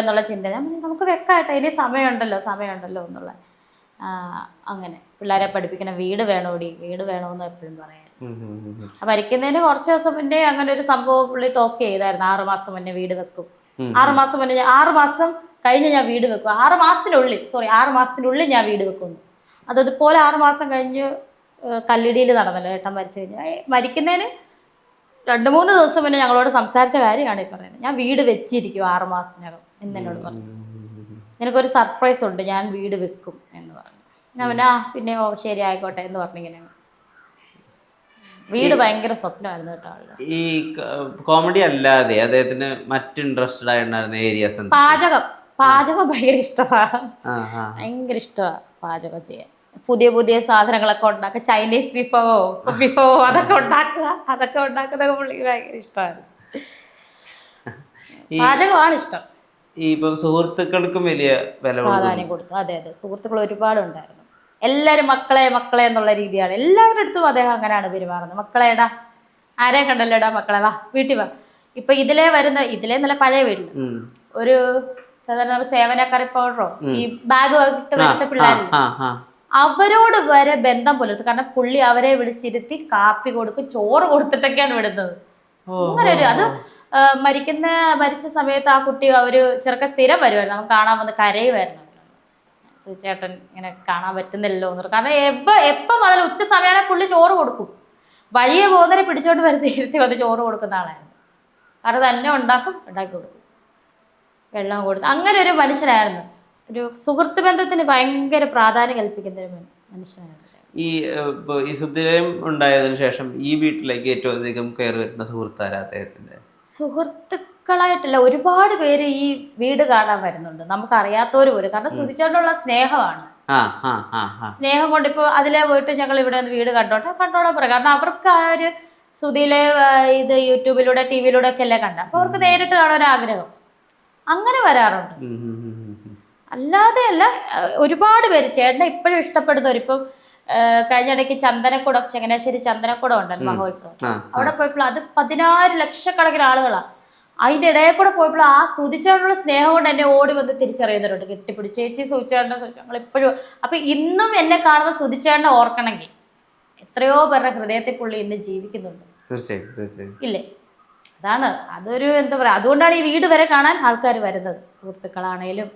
എന്നുള്ള ചിന്ത. ഞാൻ നമുക്ക് വെക്കാട്ടെ, ഇനി സമയമുണ്ടല്ലോ എന്നുള്ള അങ്ങനെ പിള്ളേരെ പഠിപ്പിക്കണം. വീട് വേണമെന്ന് എപ്പോഴും പറയാം. മരിക്കുന്നതിന് കുറച്ച് ദിവസം മുന്നേ അങ്ങനെ ഒരു സംഭവം പുള്ളി ടോക്ക് ചെയ്തായിരുന്നു. 6 മാസം മുന്നേ വീട് വെക്കും, 6 മാസം മുന്നേ 6 മാസം കഴിഞ്ഞ് ഞാൻ വീട് വെക്കും, 6 മാസത്തിനുള്ളിൽ ഞാൻ വീട് വെക്കുന്നു. അതുപോലെ 6 മാസം കഴിഞ്ഞ് കല്ലിടിയിൽ നടന്നല്ലോ ഏട്ടൻ മരിച്ചു കഴിഞ്ഞാൽ. മരിക്കുന്നതിന് 2-3 ദിവസം മുന്നേ ഞങ്ങളോട് സംസാരിച്ച കാര്യമാണ് ഈ പറയുന്നത്. ഞാൻ വീട് വെച്ചിരിക്കും 6 മാസത്തിനകം എന്നോട് പറഞ്ഞു. നിനക്കൊരു സർപ്രൈസ് ഉണ്ട്, ഞാൻ വീട് വെക്കും എന്ന് പറഞ്ഞു. ഞാൻ പിന്നെ ശരി ആയിക്കോട്ടെ എന്ന് പറഞ്ഞിങ്ങനെ. വീട് ഭയങ്കര സ്വപ്നമായിരുന്നു കേട്ടോ. ഈ കോമഡി അല്ലാതെ അദ്ദേഹത്തിന് മറ്റ് ഇൻട്രസ്റ്റഡ് ആയിരുന്ന ഏരിയാസ്? പാചകം ഭയങ്കര ഇഷ്ടമാണ്. ഭയങ്കര ഇഷ്ടമാണ് പാചകം ചെയ്യാൻ. പുതിയ സാധനങ്ങളൊക്കെ ഉണ്ടാക്കുക, ചൈനീസ് വിഭവോ അതൊക്കെ ഉണ്ടാക്കുന്നത് പുള്ളിക്ക് ഭയങ്കര ഇഷ്ടമാണ്. പാചകമാണ് ഇഷ്ടം. ഈ സുഹൃത്തുക്കൾക്കും വലിയ പ്രാധാന്യം കൊടുത്തു. അതെ, സുഹൃത്തുക്കൾ ഒരുപാടുണ്ടായിരുന്നു. എല്ലാവരും മക്കളെ എന്നുള്ള രീതിയാണ് എല്ലാവരുടെ അടുത്തും അദ്ദേഹം അങ്ങനെയാണ് പെരുമാറുന്നത്. മക്കളെടാ, ആരെ കണ്ടല്ലോടാ മക്കളെ, വാ വീട്ടിൽ വാ. ഇപ്പൊ ഇതിലേ നല്ല പഴയ വീട്ടിൽ ഒരു സാധാരണ സേവനക്കറി പൗഡറോ ഈ ബാഗ് ഇട്ട് വരുന്ന പിള്ളേർ, അവരോട് വരെ ബന്ധം പുലർത്തും. കാരണം പുള്ളി അവരെ വിളിച്ചിരുത്തി കാപ്പി കൊടുക്കും, ചോറ് കൊടുത്തിട്ടൊക്കെയാണ് വിടുന്നത്. അങ്ങനെ ഒരു അത് മരിച്ച സമയത്ത് ആ കുട്ടി ഒരു ചെറുക്കൻ സ്ഥിരം വരുമായിരുന്നു. നമുക്ക് കാണാൻ വന്ന് കരയുമായിരുന്നു. ചേട്ടൻ ഇങ്ങനെ കാണാൻ പറ്റുന്നില്ലല്ലോ എന്ന്. കാരണം എപ്പം അതിൽ ഉച്ച സമയമാണെങ്കിൽ പുള്ളി ചോറ് കൊടുക്കും. വഴിയെ പോകുന്നവരെ പിടിച്ചോണ്ട് ഇരുത്തി വന്ന് ചോറ് കൊടുക്കുന്ന ആളായിരുന്നു. കാരണം തന്നെ ഉണ്ടാക്കി കൊടുക്കും, വെള്ളം കൊടുത്ത്. അങ്ങനെ ഒരു മനുഷ്യനായിരുന്നു. ഒരു സുഹൃത്ത് ബന്ധത്തിന് ഭയങ്കര പ്രാധാന്യം കൽപ്പിക്കുന്ന ഒരു മനുഷ്യനായിരുന്നു. ഈ സുധിലയം ഉണ്ടായതിനു ശേഷം ഈ വീട്ടിലേക്ക് ഏറ്റവും അധികം കയറി വരുന്ന സുഹൃത്താരാ അദ്ദേഹത്തിന്റെ? സുഹൃത്തുക്കളായിട്ടല്ല, ഒരുപാട് പേര് ഈ വീട് കാണാൻ വരുന്നുണ്ട്, നമുക്കറിയാത്തവർ പോലും. കാരണം സുധിച്ചോണ്ടുള്ള സ്നേഹമാണ്. ആ ആ ആ ആ സ്നേഹം കൊണ്ട് ഇപ്പോൾ അതിലേ പോയിട്ട് ഞങ്ങൾ ഇവിടെ ഒന്ന് വീട് കണ്ടോളാൻ പറയാം. കാരണം അവർക്ക് ആ ഒരു സുധിയിലെ ഇത് യൂട്യൂബിലൂടെ ടി വിയിലൂടെ ഒക്കെ അല്ലേ കണ്ട, അപ്പോൾ അവർക്ക് നേരിട്ട് കാണാൻ ആഗ്രഹം, അങ്ങനെ വരാറുണ്ട്. അല്ലാതെ അല്ല, ഒരുപാട് പേര് ചേട്ടനെ ഇപ്പോഴും ഇഷ്ടപ്പെടുന്നവരിപ്പം കഴിഞ്ഞിടയ്ക്ക് ചന്ദനക്കുടം, ചങ്ങനാശ്ശേരി ചന്ദനക്കുടം ഉണ്ടല്ലോ മഹോത്സവം, അവിടെ പോയപ്പോൾ അത് 16 ലക്ഷക്കണക്കിന് ആളുകളാണ്. അതിൻ്റെ ഇടയിൽ കൂടെ പോയപ്പോൾ ആ സുധിച്ചേട്ടനുള്ള സ്നേഹം കൊണ്ട് എന്നെ ഓടി വന്ന് തിരിച്ചറിയുന്നവരുണ്ട്, കെട്ടിപ്പിടിച്ച് ചേച്ചി സുധിച്ചേട്ടനെ ഞങ്ങൾ എപ്പോഴും. അപ്പം ഇന്നും എന്നെ കാണുമ്പോൾ സുധിച്ചേട്ടനെ ഓർക്കണമെങ്കിൽ എത്രയോ പേരുടെ ഹൃദയത്തിൽ പുള്ളി ഇന്ന് ജീവിക്കുന്നുണ്ട്. തീർച്ചയായും ഇല്ലേ? അതൊരു എന്താ പറയുക, അതുകൊണ്ടാണ് ഈ വീട് വരെ കാണാൻ ആൾക്കാർ വരുന്നത്, സുഹൃത്തുക്കളാണേലും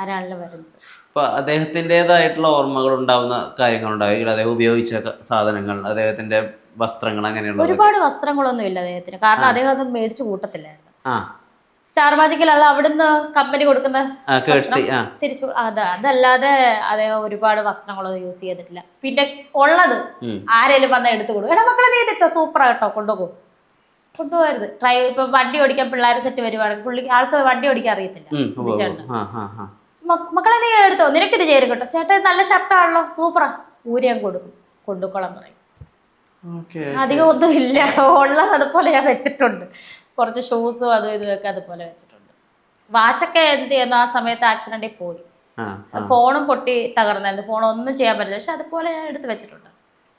ആരാണല്ലോ വരുന്നത്. അപ്പോൾ അദ്ദേഹത്തിൻ്റെതായിട്ടുള്ള ഓർമ്മകൾ ഉണ്ടാവുന്ന കാര്യങ്ങളുണ്ടാവും, അദ്ദേഹം ഉപയോഗിച്ച സാധനങ്ങൾ, അദ്ദേഹത്തിൻ്റെ വസ്ത്രങ്ങൾ, അങ്ങനെയുള്ള ഒരുപാട് വസ്ത്രങ്ങളൊന്നും ഇല്ല അദ്ദേഹത്തിന്, കാരണം അദ്ദേഹം അത് മേടിച്ചു കൂട്ടത്തില്ലായിരുന്നു. സ്റ്റാർ മാജിക്കിലുള്ള അവിടുന്ന് കമ്പനി കൊടുക്കുന്ന തിരിച്ചു അതല്ലാതെ അദ്ദേഹം ഒരുപാട് വസ്ത്രങ്ങളൊന്നും യൂസ് ചെയ്തിട്ടില്ല. പിന്നെ ഉള്ളത് ആരേലും വന്നാൽ എടുത്തു കൊടുക്കും, എടാ മക്കളെ നീ ഇതിട്ടോ സൂപ്പറാ കേട്ടോ, കൊണ്ടുപോകരുത്. ഇപ്പൊ വണ്ടി ഓടിക്കാൻ പിള്ളേർ സെറ്റ് വരുവാണെങ്കിൽ ആൾക്ക് വണ്ടി ഓടിക്കാൻ അറിയത്തില്ല, മക്കളെ നീ എടുത്തോ, നിനക്കിത് ചേരും കേട്ടോ, ചേട്ടൻ നല്ല ഷർട്ടാണല്ലോ സൂപ്പറാ, ഊരിയാൻ കൊടുക്കും, കൊണ്ടുക്കോളാൻ പറയും. അധികം ഒന്നും ഇല്ല, ഉള്ളത് അതുപോലെ ഞാൻ വെച്ചിട്ടുണ്ട്. കുറച്ച് ഷൂസും അതും ഇതൊക്കെ അതുപോലെ വെച്ചിട്ടുണ്ട്. വാച്ചൊക്കെ എന്ത് ചെയ്യുന്നു, ആ സമയത്ത് ആക്സിഡന്റിൽ പോയി, ഫോണും പൊട്ടി തകർന്നായിരുന്നു, ഫോണൊന്നും ചെയ്യാൻ പറ്റില്ല, പക്ഷെ അതുപോലെ ഞാൻ എടുത്ത് വെച്ചിട്ടുണ്ട്.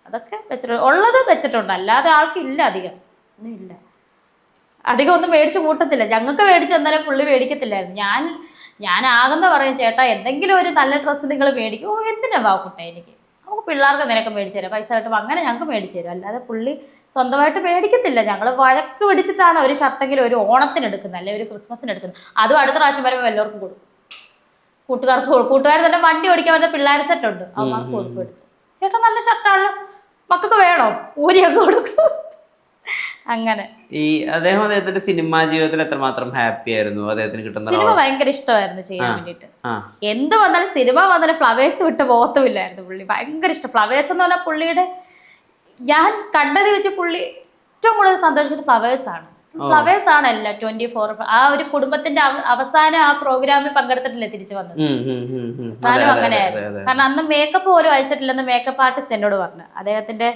അതൊക്കെ വെച്ചിട്ടുണ്ട്, ഉള്ളത് വെച്ചിട്ടുണ്ട്. അല്ലാതെ ആൾക്കില്ല, അധികം ഒന്നും ഇല്ല, അധികം ഒന്നും മേടിച്ച് കൂട്ടത്തില്ല. ഞങ്ങൾക്ക് മേടിച്ച് എന്നാലും പുള്ളി മേടിക്കത്തില്ലായിരുന്നു. ഞാൻ ആകുന്ന പറയും, ചേട്ടാ എന്തെങ്കിലും ഒരു നല്ല ഡ്രസ്സ് നിങ്ങൾ മേടിക്കും. ഓ എന്തിനാ വാക്കുട്ടെ, എനിക്ക് നമുക്ക് പിള്ളേർക്ക് നിനക്ക് മേടിച്ചു തരാം, പൈസ കിട്ടുമ്പോൾ അങ്ങനെ ഞങ്ങൾക്ക് മേടിച്ചു തരും. അല്ലാതെ പുള്ളി സ്വന്തമായിട്ട് മേടിക്കത്തില്ല. ഞങ്ങൾ വഴക്ക് പിടിച്ചിട്ടാണ് ഒരു ഷർട്ടെങ്കിലും ഒരു ഓണത്തിന് എടുക്കുന്നത്, അല്ലെങ്കിൽ ഒരു ക്രിസ്മസിന് എടുക്കുന്നത്. അതും അടുത്ത പ്രാവശ്യം വരുമ്പോൾ എല്ലാവർക്കും കൊടുക്കും, കൂട്ടുകാർ തന്നെ വണ്ടി ഓടിക്കാൻ പറ്റുന്ന പിള്ളേർ സെറ്റുണ്ട്, അവന്മാർക്ക് കൊടുക്കും എടുത്ത്. ചേട്ടാ നല്ല ഷർട്ടാണല്ലോ, മക്കൾക്ക് വേണോ, ഊരിയൊക്കെ കൊടുക്കും. അങ്ങനെ അദ്ദേഹത്തിന്റെ സിനിമാ ജീവിതത്തിൽ എത്രമാത്രം ഹാപ്പി ആയിരുന്നു, അദ്ദേഹത്തിന് കിട്ടുന്ന സിനിമ ഭയങ്കര ഇഷ്ടമായിരുന്നു ചെയ്യാൻ വേണ്ടിട്ട്. എന്ത് വന്നാലും സിനിമ വന്നാലും ഫ്ലവേഴ്സ് വിട്ട് പോകത്തുമില്ലായിരുന്നു പുള്ളി, ഭയങ്കര ഇഷ്ടം. ഫ്ലവേഴ്സ് എന്ന് പറഞ്ഞാൽ പുള്ളിയുടെ, ഞാൻ കണ്ടത് വെച്ച് പുള്ളി ഏറ്റവും കൂടുതൽ സന്തോഷിക്കുന്നത് ഫ്ലവേഴ്സാണ്. ഫ്ലവേഴ്സാണ് എല്ലാം 24. ആ ഒരു കുടുംബത്തിന്റെ അവസാനം ആ പ്രോഗ്രാമിൽ പങ്കെടുത്തിട്ടില്ലേ തിരിച്ചു വന്നത്, അവസാനം അങ്ങനെയായിരുന്നു. കാരണം അന്ന് മേക്കപ്പ് പോലും അയച്ചിട്ടില്ലെന്ന് മേക്കപ്പ് ആർട്ടിസ്റ്റ് എന്നോട് പറഞ്ഞു. അദ്ദേഹത്തിന്റെ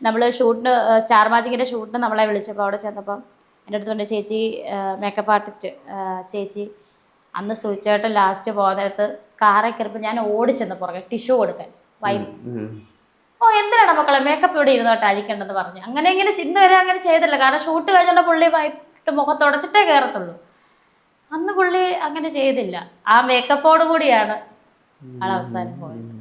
നമ്മൾ ഷൂട്ടിന്, സ്റ്റാർ മാജിക്കിന്റെ ഷൂട്ടിന് നമ്മളെ വിളിച്ചപ്പോൾ അവിടെ ചെന്നപ്പം എൻ്റെ അടുത്തുണ്ട് ചേച്ചി മേക്കപ്പ് ആർട്ടിസ്റ്റ് ചേച്ചി, അന്ന് സുചേട്ടൻ ലാസ്റ്റ് പോകുന്നിടത്ത് കാറിൽ കയറിയപ്പോൾ ഞാൻ ഓടിച്ചെന്ന് പുറകെ ടിഷ്യൂ കൊടുക്കാൻ ഓ എന്തിനാണ് മക്കളെ മേക്കപ്പ് ഇവിടെ ഇരുന്നോട്ട് അഴിക്കേണ്ടെന്ന് പറഞ്ഞു. അങ്ങനെ ഇങ്ങനെ ഇന്ന് വരെ അങ്ങനെ ചെയ്തില്ല, കാരണം ഷൂട്ട് കഴിഞ്ഞിട്ട് പുള്ളി വൈകിട്ട് മുഖത്തുടച്ചിട്ടേ കയറത്തുള്ളൂ. അന്ന് പുള്ളി അങ്ങനെ ചെയ്തില്ല, ആ മേക്കപ്പോട് കൂടിയാണ് ആൾ അവസാനം പോയത്.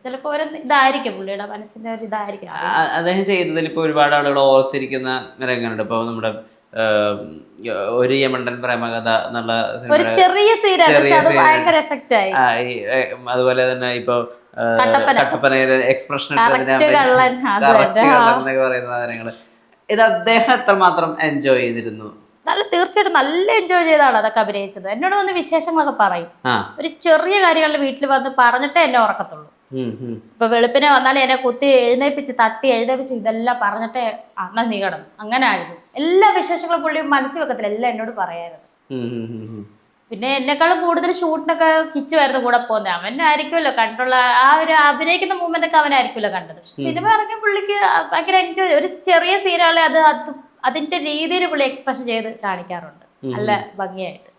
ചിലപ്പോൾ ഒരു ഇതായിരിക്കും പുള്ളിയുടെ മനസ്സിന്റെ ഒരു ഇതായിരിക്കും. അദ്ദേഹം ചെയ്തതിൽ ഇപ്പോൾ ഒരുപാട് ആളുകൾ ഓർത്തിരിക്കുന്ന രംഗങ്ങളുണ്ട്. ഇപ്പോൾ നമ്മുടെ ഒരു യമണ്ടൻ പ്രേമകഥ എന്നുള്ള ഒരു ചെറിയ ഭയങ്കര എഫക്റ്റ് ആയി. അതുപോലെ തന്നെ ഇപ്പൊ കട്ടപ്പനയിലെ എക്സ്പ്രഷൻ എന്നൊക്കെ പറയുന്ന സാധനങ്ങള്, ഇത് അദ്ദേഹം എത്രമാത്രം എൻജോയ് ചെയ്തിരുന്നു? തീർച്ചയായിട്ടും നല്ല എൻജോയ് ചെയ്താണ് അതൊക്കെ അഭിനയിച്ചത്. എന്നോട് വന്ന് വിശേഷങ്ങളൊക്കെ പറയും, ഒരു ചെറിയ കാര്യങ്ങളുടെ വീട്ടിൽ വന്ന് പറഞ്ഞിട്ടേ എന്നെ ഉറക്കത്തുള്ളൂ. ഇപ്പൊ വെളുപ്പിനെ വന്നാലും എന്നെ കുത്തി എഴുന്നേപ്പിച്ച് തട്ടി എഴുന്നേപ്പിച്ച് ഇതെല്ലാം പറഞ്ഞിട്ടേ അന്നാ നീ കിടന്നു. അങ്ങനെ ആയിരുന്നു. എല്ലാ വിശേഷങ്ങളും പുള്ളി മനസ്സിൽ വെക്കത്തില്ല, എല്ലാം എന്നോട് പറയായിരുന്നു. പിന്നെ എന്നെക്കാളും കൂടുതൽ ഷൂട്ടിനൊക്കെ കിച്ചുമായിരുന്നു കൂടെ പോകുന്നത്. അവനായിരിക്കുമല്ലോ കണ്ടുള്ള ആ ഒരു അഭിനയിക്കുന്ന മൂവ്മെന്റ് ഒക്കെ അവനായിരിക്കുമല്ലോ കണ്ടത്. സിനിമ ഇറങ്ങിയ പുള്ളിക്ക് ഭയങ്കര എൻജോയ്, ഒരു ചെറിയ സീനുകളെ അതിന്റെ രീതിയിൽ പുള്ളി എക്സ്പ്രഷൻ ചെയ്ത് കാണിക്കാറുണ്ട് നല്ല ഭംഗിയായിട്ട്.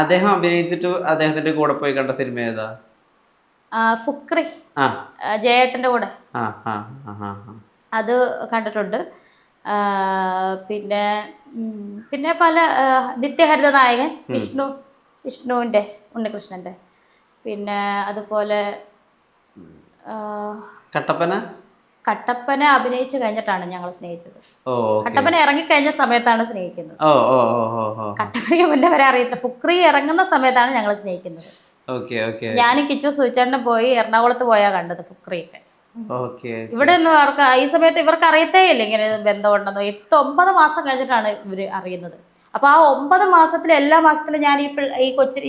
അദ്ദേഹം അഭിനയിച്ചിട്ട് അദ്ദേഹത്തിന്റെ കൂടെ പോയി കണ്ട സിനിമ ഏതാ? ഫുക്രി, ജയേട്ടന്റെ കൂടെ, അത് കണ്ടിട്ടുണ്ട്. പിന്നെ പല നിത്യഹരിത നായകൻ, വിഷ്ണുവിന്റെ ഉണ്ണികൃഷ്ണന്റെ, പിന്നെ അതുപോലെ കട്ടപ്പന അഭിനയിച്ചു കഴിഞ്ഞിട്ടാണ് ഞങ്ങൾ സ്നേഹിച്ചത്. കട്ടപ്പന ഇറങ്ങിക്കഴിഞ്ഞ സമയത്താണ് സ്നേഹിക്കുന്നത്. കട്ടപ്പനയ്ക്ക് മുന്നേ വരെ അറിയത്തില്ല, ഫുക്രി ഇറങ്ങുന്ന സമയത്താണ് ഞങ്ങൾ സ്നേഹിക്കുന്നത്. ഞാനും കിച്ചു സൂചേട്ടനും പോയി എറണാകുളത്ത് പോയാ കണ്ടത് ഫുക്രിയൊക്കെ. ഇവിടെ ഒന്നും അവർക്ക് ഈ സമയത്ത് ഇവർക്ക് അറിയത്തേ ഇല്ല ഇങ്ങനെ ബന്ധമുണ്ടെന്നോ. 8-9 മാസം കഴിഞ്ഞിട്ടാണ് ഇവര് അറിയുന്നത്. അപ്പൊ ആ 9 മാസത്തിൽ എല്ലാ മാസത്തിലും ഞാൻ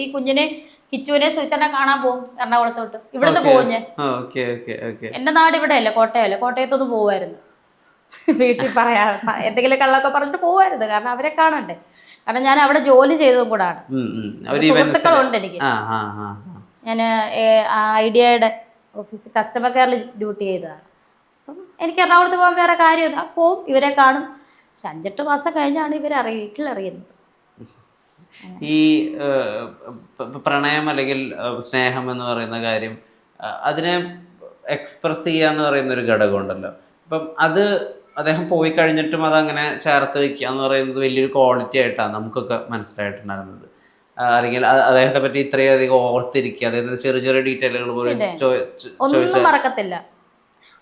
ഈ കുഞ്ഞിനെ കിച്ചുവിനെ സൂചേട്ടനെ കാണാൻ പോകും എറണാകുളത്തോട്ട്. ഇവിടുന്ന് പോകും ഞാൻ. എന്റെ നാട് ഇവിടെ അല്ലേ, കോട്ടയല്ലേ, കോട്ടയത്തൊന്ന് പോവായിരുന്നു. വീട്ടിൽ പറയാ എന്തെങ്കിലും കള്ളൊക്കെ പറഞ്ഞിട്ട് പോവായിരുന്നു, കാരണം അവരെ കാണണ്ടേ. കാരണം ഞാൻ അവിടെ ജോലി ചെയ്തതും കൂടാണ്, സുഹൃത്തുക്കളുണ്ട് എനിക്ക്. ഞാൻ ഐഡിയയുടെ ഓഫീസിൽ കസ്റ്റമർ കെയറിൽ ഡ്യൂട്ടി ചെയ്തതാണ്. അപ്പം എനിക്ക് എറണാകുളത്ത് പോകാൻ വേറെ കാര്യമില്ല, പോവും, ഇവരെ കാണും. പക്ഷെ 5-8 മാസം കഴിഞ്ഞാണ് ഇവരെ വീട്ടിലറിയുന്നത്. ഈ പ്രണയം അല്ലെങ്കിൽ സ്നേഹം എന്ന് പറയുന്ന കാര്യം, അതിനെ എക്സ്പ്രസ് ചെയ്യാന്ന് പറയുന്ന ഒരു ഘടകം ഉണ്ടല്ലോ. അപ്പം അത് അദ്ദേഹം പോയി കഴിഞ്ഞിട്ടും അതങ്ങനെ ചേർത്ത് വെക്കുക എന്ന് പറയുന്നത് വലിയൊരു ക്വാളിറ്റി ആയിട്ടാണ് നമുക്കൊക്കെ മനസ്സിലായിട്ടുണ്ടായിരുന്നത്. അല്ലെങ്കിൽ അദ്ദേഹത്തെ പറ്റി ഇത്രയധികം ഓർത്തിരിക്കുക, അതായത് ചെറിയ ചെറിയ ഡീറ്റെയിലുകൾ പോലും ഒന്നും മറക്കത്തില്ല.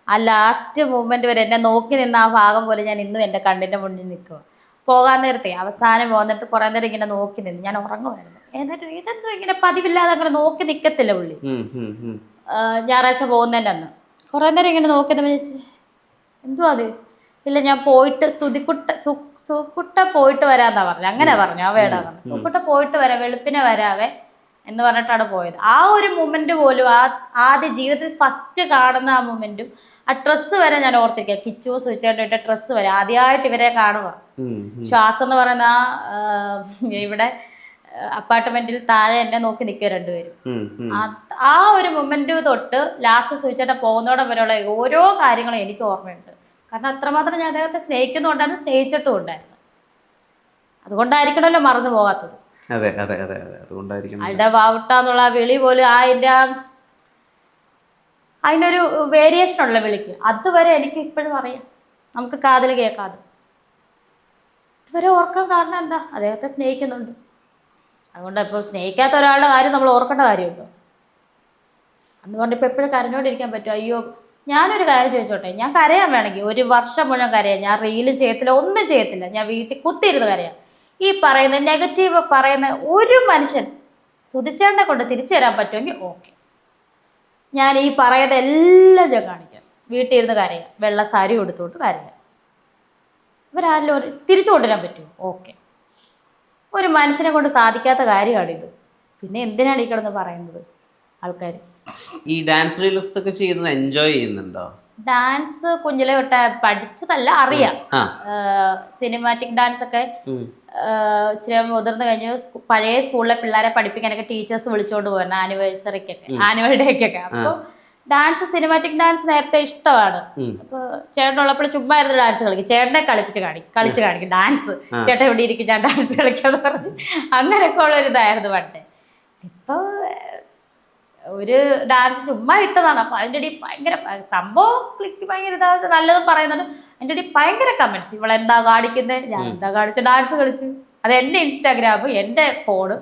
ആ ലാസ്റ്റ് മൂമെന്റ് വരെ എന്നെ നോക്കി നിന്ന ആ ഭാഗം പോലെ ഞാൻ ഇന്നും എൻ്റെ കണ്ണിൻ്റെ മുന്നിൽ നിൽക്കുക. പോകാൻ നേരത്തെ അവസാനം പോകുന്ന നേരത്ത് കുറേ നേരം ഇങ്ങനെ നോക്കി നിന്ന് ഞാൻ ഉറങ്ങുമായിരുന്നു. എന്നിട്ട് ഇതെന്തോ ഇങ്ങനെ പതിവില്ലാതെ അങ്ങനെ നോക്കി നിൽക്കത്തില്ല പുള്ളി. ഞായറാഴ്ച പോകുന്നതിൻ്റെ അന്ന് കുറേ നേരം ഇങ്ങനെ നോക്കി ചോദിച്ചു എന്തുവാ അത് ചോദിച്ചു. ഇല്ല ഞാൻ പോയിട്ട് സുക്കുട്ട പോയിട്ട് വരാന്നാ പറഞ്ഞു. അങ്ങനെ പറഞ്ഞു, ആ വേടാ പറഞ്ഞു. സുക്കുട്ട പോയിട്ട് വരാം, വെളുപ്പിനെ വരാവേ എന്ന് പറഞ്ഞിട്ടാണ് പോയത്. ആ ഒരു മൊമെന്റ് പോലും, ആദ്യ ജീവിതത്തിൽ ഫസ്റ്റ് കാണുന്ന ആ മൊമെന്റും ആ ഡ്രസ്സ് വരെ ഞാൻ ഓർത്തിരിക്കുക. കിച്ചു സുചേട്ട ഡ്രസ്സ് വരെ ആദ്യമായിട്ട് ഇവരെ കാണുക. ശ്വാസം എന്ന് പറയുന്ന ഇവിടെ അപ്പാർട്ട്മെന്റിൽ താഴെ എന്നെ നോക്കി നിൽക്കുക രണ്ടുപേരും. ആ ഒരു മൊമെന്റ് തൊട്ട് ലാസ്റ്റ് സുചേട്ട പോകുന്നോടെ വരെയുള്ള ഓരോ കാര്യങ്ങളും എനിക്ക് ഓർമ്മയുണ്ട്. കാരണം അത്രമാത്രം ഞാൻ അദ്ദേഹത്തെ സ്നേഹിക്കുന്നുണ്ടായിരുന്നു, സ്നേഹിച്ചിട്ടും ഉണ്ടായിരുന്നു. അതുകൊണ്ടായിരിക്കണമല്ലോ മറന്നു പോകാത്തത്. ആളുടെ വാവുട്ട എന്നുള്ള വിളി പോലും അതിനൊരു വേരിയേഷൻ ഉള്ള വിളിക്ക് അതുവരെ എനിക്ക് ഇപ്പോഴും അറിയാം. നമുക്ക് കാതിൽ കേൾക്കാതെ ഇതുവരെ ഓർക്കാൻ കാരണം എന്താ? അദ്ദേഹത്തെ സ്നേഹിക്കുന്നുണ്ട്. അതുകൊണ്ട് ഇപ്പോൾ സ്നേഹിക്കാത്ത ഒരാളുടെ കാര്യം നമ്മൾ ഓർക്കേണ്ട കാര്യമുണ്ടോ? അതുകൊണ്ട് ഇപ്പോൾ എപ്പോഴും കരഞ്ഞോണ്ടിരിക്കാൻ പറ്റുമോ? അയ്യോ, ഞാനൊരു കാര്യം ചോദിച്ചോട്ടെ, ഞാൻ കരയാൻ വേണമെങ്കിൽ 1 വർഷം മുഴുവൻ കരയാം. ഞാൻ റീലും ചെയ്യത്തില്ല, ഒന്നും ചെയ്യത്തില്ല. ഞാൻ വീട്ടിൽ കുത്തിയിരുന്ന് കരയാം. ഈ പറയുന്ന നെഗറ്റീവ് പറയുന്ന ഒരു മനുഷ്യൻ സുധിച്ചേട്ടനെ കൊണ്ട് തിരിച്ചു തരാൻ പറ്റുമെങ്കിൽ ഓക്കെ, ഞാൻ ഈ പറയുന്ന എല്ലാം ഞാൻ കാണിക്കാം. വീട്ടിൽ ഇരുന്ന് കരയാം, വെള്ള സാരി കൊടുത്തോട്ട് കരയാം. ഇവരാരെങ്കിലും തിരിച്ചു കൊണ്ടുവരാൻ പറ്റുമോ? ഓക്കെ. ഒരു മനുഷ്യനെ കൊണ്ട് സാധിക്കാത്ത കാര്യമാണിത്. പിന്നെ എന്തിനാണ് ഈ കിടന്ന് പറയുന്നത് ആൾക്കാർ? ഈ ഡാൻസ് റീൽസ് ഒക്കെ ചെയ്യുന്നത് എൻജോയ് ചെയ്യുന്നുണ്ടോ? ഡാൻസ് കുഞ്ഞിലെ തൊട്ട് പഠിച്ചതല്ല, അറിയാം. സിനിമാറ്റിക് ഡാൻസ് ഒക്കെ ഇച്ചിരി മുതിർന്നു കഴിഞ്ഞ് പഴയ സ്കൂളിലെ പിള്ളേരെ പഠിപ്പിക്കാനൊക്കെ ടീച്ചേഴ്സ് വിളിച്ചോണ്ട് പോകുന്നത് ആനിവേഴ്സറിക്കൊക്കെ, ആനുവൽ ഡേക്കൊക്കെ. അപ്പോൾ ഡാൻസ്, സിനിമാറ്റിക് ഡാൻസ് നേരത്തെ ഇഷ്ടമാണ്. അപ്പൊ ചേട്ടനുള്ളപ്പോൾ ചുമ്മാ ഇരുന്ന് ഡാൻസ് കളിക്കും. ചേട്ടനെ കളിച്ച് കാണിക്കും ഡാൻസ്. ചേട്ടൻ ഇവിടെ ഇരിക്കും, ഞാൻ ഡാൻസ് കളിക്കാന്ന് പറഞ്ഞ് അങ്ങനെയൊക്കെ ഉള്ളൊരിതായിരുന്നു പണ്ട്. ഇപ്പൊ ഒരു ഡാൻസ് ചുമ്മാ ഇട്ടതാണ്. അപ്പൊ അതിൻ്റെ ഇടയിൽ ഭയങ്കര സംഭവം ക്ലിക്ക്, ഭയങ്കര ഇതാ നല്ലതും പറയുന്നുണ്ട്. അതിൻ്റെ ഇടയിൽ ഭയങ്കര കമന്റ്സ്. ഇവളെന്താ കാണിക്കുന്നത്, ഞാൻ എന്താ കാണിച്ച ഡാൻസ് കളിച്ചു. അത് എൻ്റെ ഇൻസ്റ്റാഗ്രാം, എൻ്റെ ഫോണ്,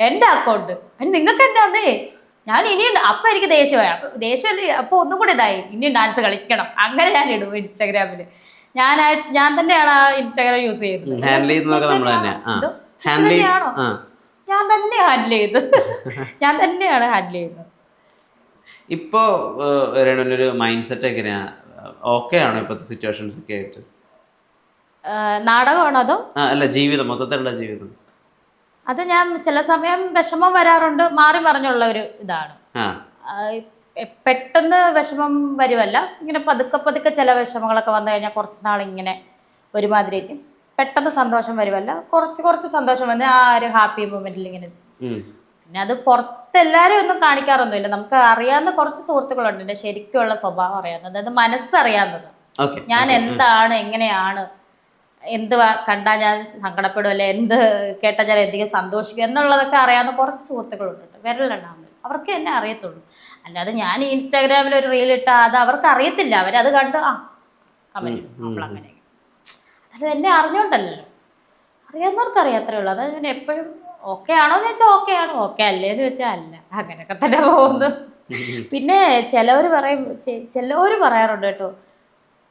എൻ്റെ അക്കൗണ്ട്. അതിന് നിങ്ങൾക്ക് എന്താന്നേ, ഞാൻ ഇനിയുണ്ട്. അപ്പൊ എനിക്ക് ദേഷ്യമായി. അപ്പൊ ദേഷ്യം അപ്പൊ ഒന്നും കൂടെ ഇതായി, ഇനിയും ഡാൻസ് കളിക്കണം. അങ്ങനെ ഞാൻ ഇടും ഇൻസ്റ്റാഗ്രാമിൽ. ഞാൻ തന്നെയാണ് ആ ഇൻസ്റ്റാഗ്രാം യൂസ് ചെയ്യുന്നത്. ഞാൻ തന്നെ ഹാൻഡിൽ ചെയ്ത് ഞാൻ തന്നെയാണ് ഹാൻഡിൽ ചെയ്യുന്നത്. ഇപ്പോ രേണുവിന്റെ മൈൻഡ് സെറ്റ് എങ്ങനെയാ? ഓക്കെ ആണോ ഇപ്പോഴത്തെ സിറ്റുവേഷൻസ് ഒക്കെ ആയിട്ട്? നാടകമാണോ അതോ അല്ല ജീവിതം, മൊത്തത്തിലുള്ള ജീവിതം? അത് ഞാൻ ചില സമയം വിഷമം വരാറുണ്ട്. മാറി മറിഞ്ഞുള്ള ഒരു ഇതാണ്. പെട്ടെന്ന് വിഷമം വരുമല്ല, ഇങ്ങനെ പതുക്കെ ചില വിഷമങ്ങളൊക്കെ വന്നു കഴിഞ്ഞാൽ കുറച്ച് നാൾ ഇങ്ങനെ ഒരുമാതിരി പെട്ടെന്ന് സന്തോഷം വരുമല്ല, കുറച്ച് സന്തോഷം വന്ന് ആ ഒരു ഹാപ്പി മൊമെന്റിൽ ഇങ്ങനെ. പിന്നെ അത് പുറത്തെല്ലാരും ഒന്നും കാണിക്കാറൊന്നുമില്ല. നമുക്ക് അറിയാവുന്ന കുറച്ച് സുഹൃത്തുക്കളുണ്ട് എൻ്റെ ശരിക്കുള്ള സ്വഭാവം അറിയാവുന്നത്, അതായത് മനസ്സറിയാവുന്നത്. ഞാൻ എന്താണ്, എങ്ങനെയാണ്, എന്ത് കണ്ടാൽ ഞാൻ സങ്കടപ്പെടും, അല്ലെ എന്ത് കേട്ടാൽ ഞാൻ എന്തെങ്കിലും സന്തോഷിക്കും എന്നുള്ളതൊക്കെ അറിയാവുന്ന കുറച്ച് സുഹൃത്തുക്കളുണ്ട്. വിരലുണ്ടാവുന്നത് അവർക്ക് എന്നെ അറിയത്തുള്ളൂ. അല്ലാതെ ഞാൻ ഇൻസ്റ്റാഗ്രാമിൽ ഒരു റീൽ ഇട്ടാൽ അത് അവർക്ക് അറിയത്തില്ല. അവരത് കണ്ട് കമന്റ് നമ്മളങ്ങനെ. അത് എന്നെ അറിഞ്ഞോണ്ടല്ലോ, അറിയാവുന്നവർക്ക് അറിയാത്രേ ഉള്ളൂ. അതായത് ഞാൻ എപ്പോഴും ഓക്കെ ആണോ എന്ന് വെച്ചാൽ ഓക്കെ ആണ്, ഓക്കെ അല്ലേന്ന് വെച്ചാൽ അല്ല, അങ്ങനെയൊക്കെ തന്നെ പോകുന്നു. പിന്നെ ചിലവർ പറയാറുണ്ട് കേട്ടോ,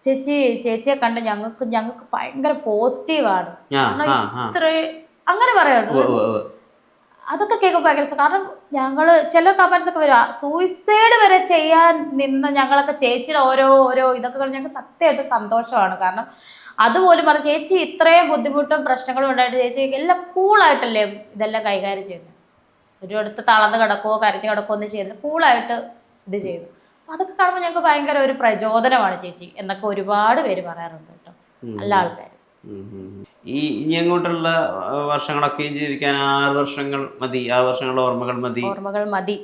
ചേച്ചിയെ കണ്ട് ഞങ്ങൾക്ക് ഭയങ്കര പോസിറ്റീവാണ്, ഇത്ര അങ്ങനെ പറയാറുണ്ട്. അതൊക്കെ കേൾക്കുമ്പോൾ ഭയങ്കര, കാരണം ഞങ്ങള് ചില കമന്റ്സ് ഒക്കെ വരും, സൂയിസൈഡ് വരെ ചെയ്യാൻ നിന്ന് ഞങ്ങളൊക്കെ ചേച്ചിയുടെ ഓരോ ഇതൊക്കെ കൊണ്ട് ഞങ്ങൾക്ക് സത്യമായിട്ട് സന്തോഷമാണ്. കാരണം അതുപോലും പറഞ്ഞ ചേച്ചി ഇത്രയും ബുദ്ധിമുട്ടും പ്രശ്നങ്ങളും ഉണ്ടായിട്ട് ചേച്ചി എല്ലാം കൂളായിട്ടല്ലേ ഇതെല്ലാം കൈകാര്യം ചെയ്യുന്നത്. ഒരു അടുത്ത് തളർന്ന് കിടക്കുകയോ കരഞ്ഞ് കിടക്കുകയോ ഒന്നും ചെയ്യുന്നത്, കൂളായിട്ട് ഇത് ചെയ്തു. അതൊക്കെ കാണുമ്പോൾ ഞങ്ങൾക്ക് ഭയങ്കര ഒരു പ്രചോദനമാണ് ചേച്ചി എന്നൊക്കെ ഒരുപാട് പേര് പറയാറുണ്ട് കേട്ടോ, നല്ല ആൾക്കാർ. ഇനി അങ്ങോട്ടുള്ള വർഷങ്ങളൊക്കെയും ജീവിക്കാൻ 6 വർഷങ്ങൾ മതി, ആ വർഷങ്ങളുടെ ഓർമ്മകൾ മതി.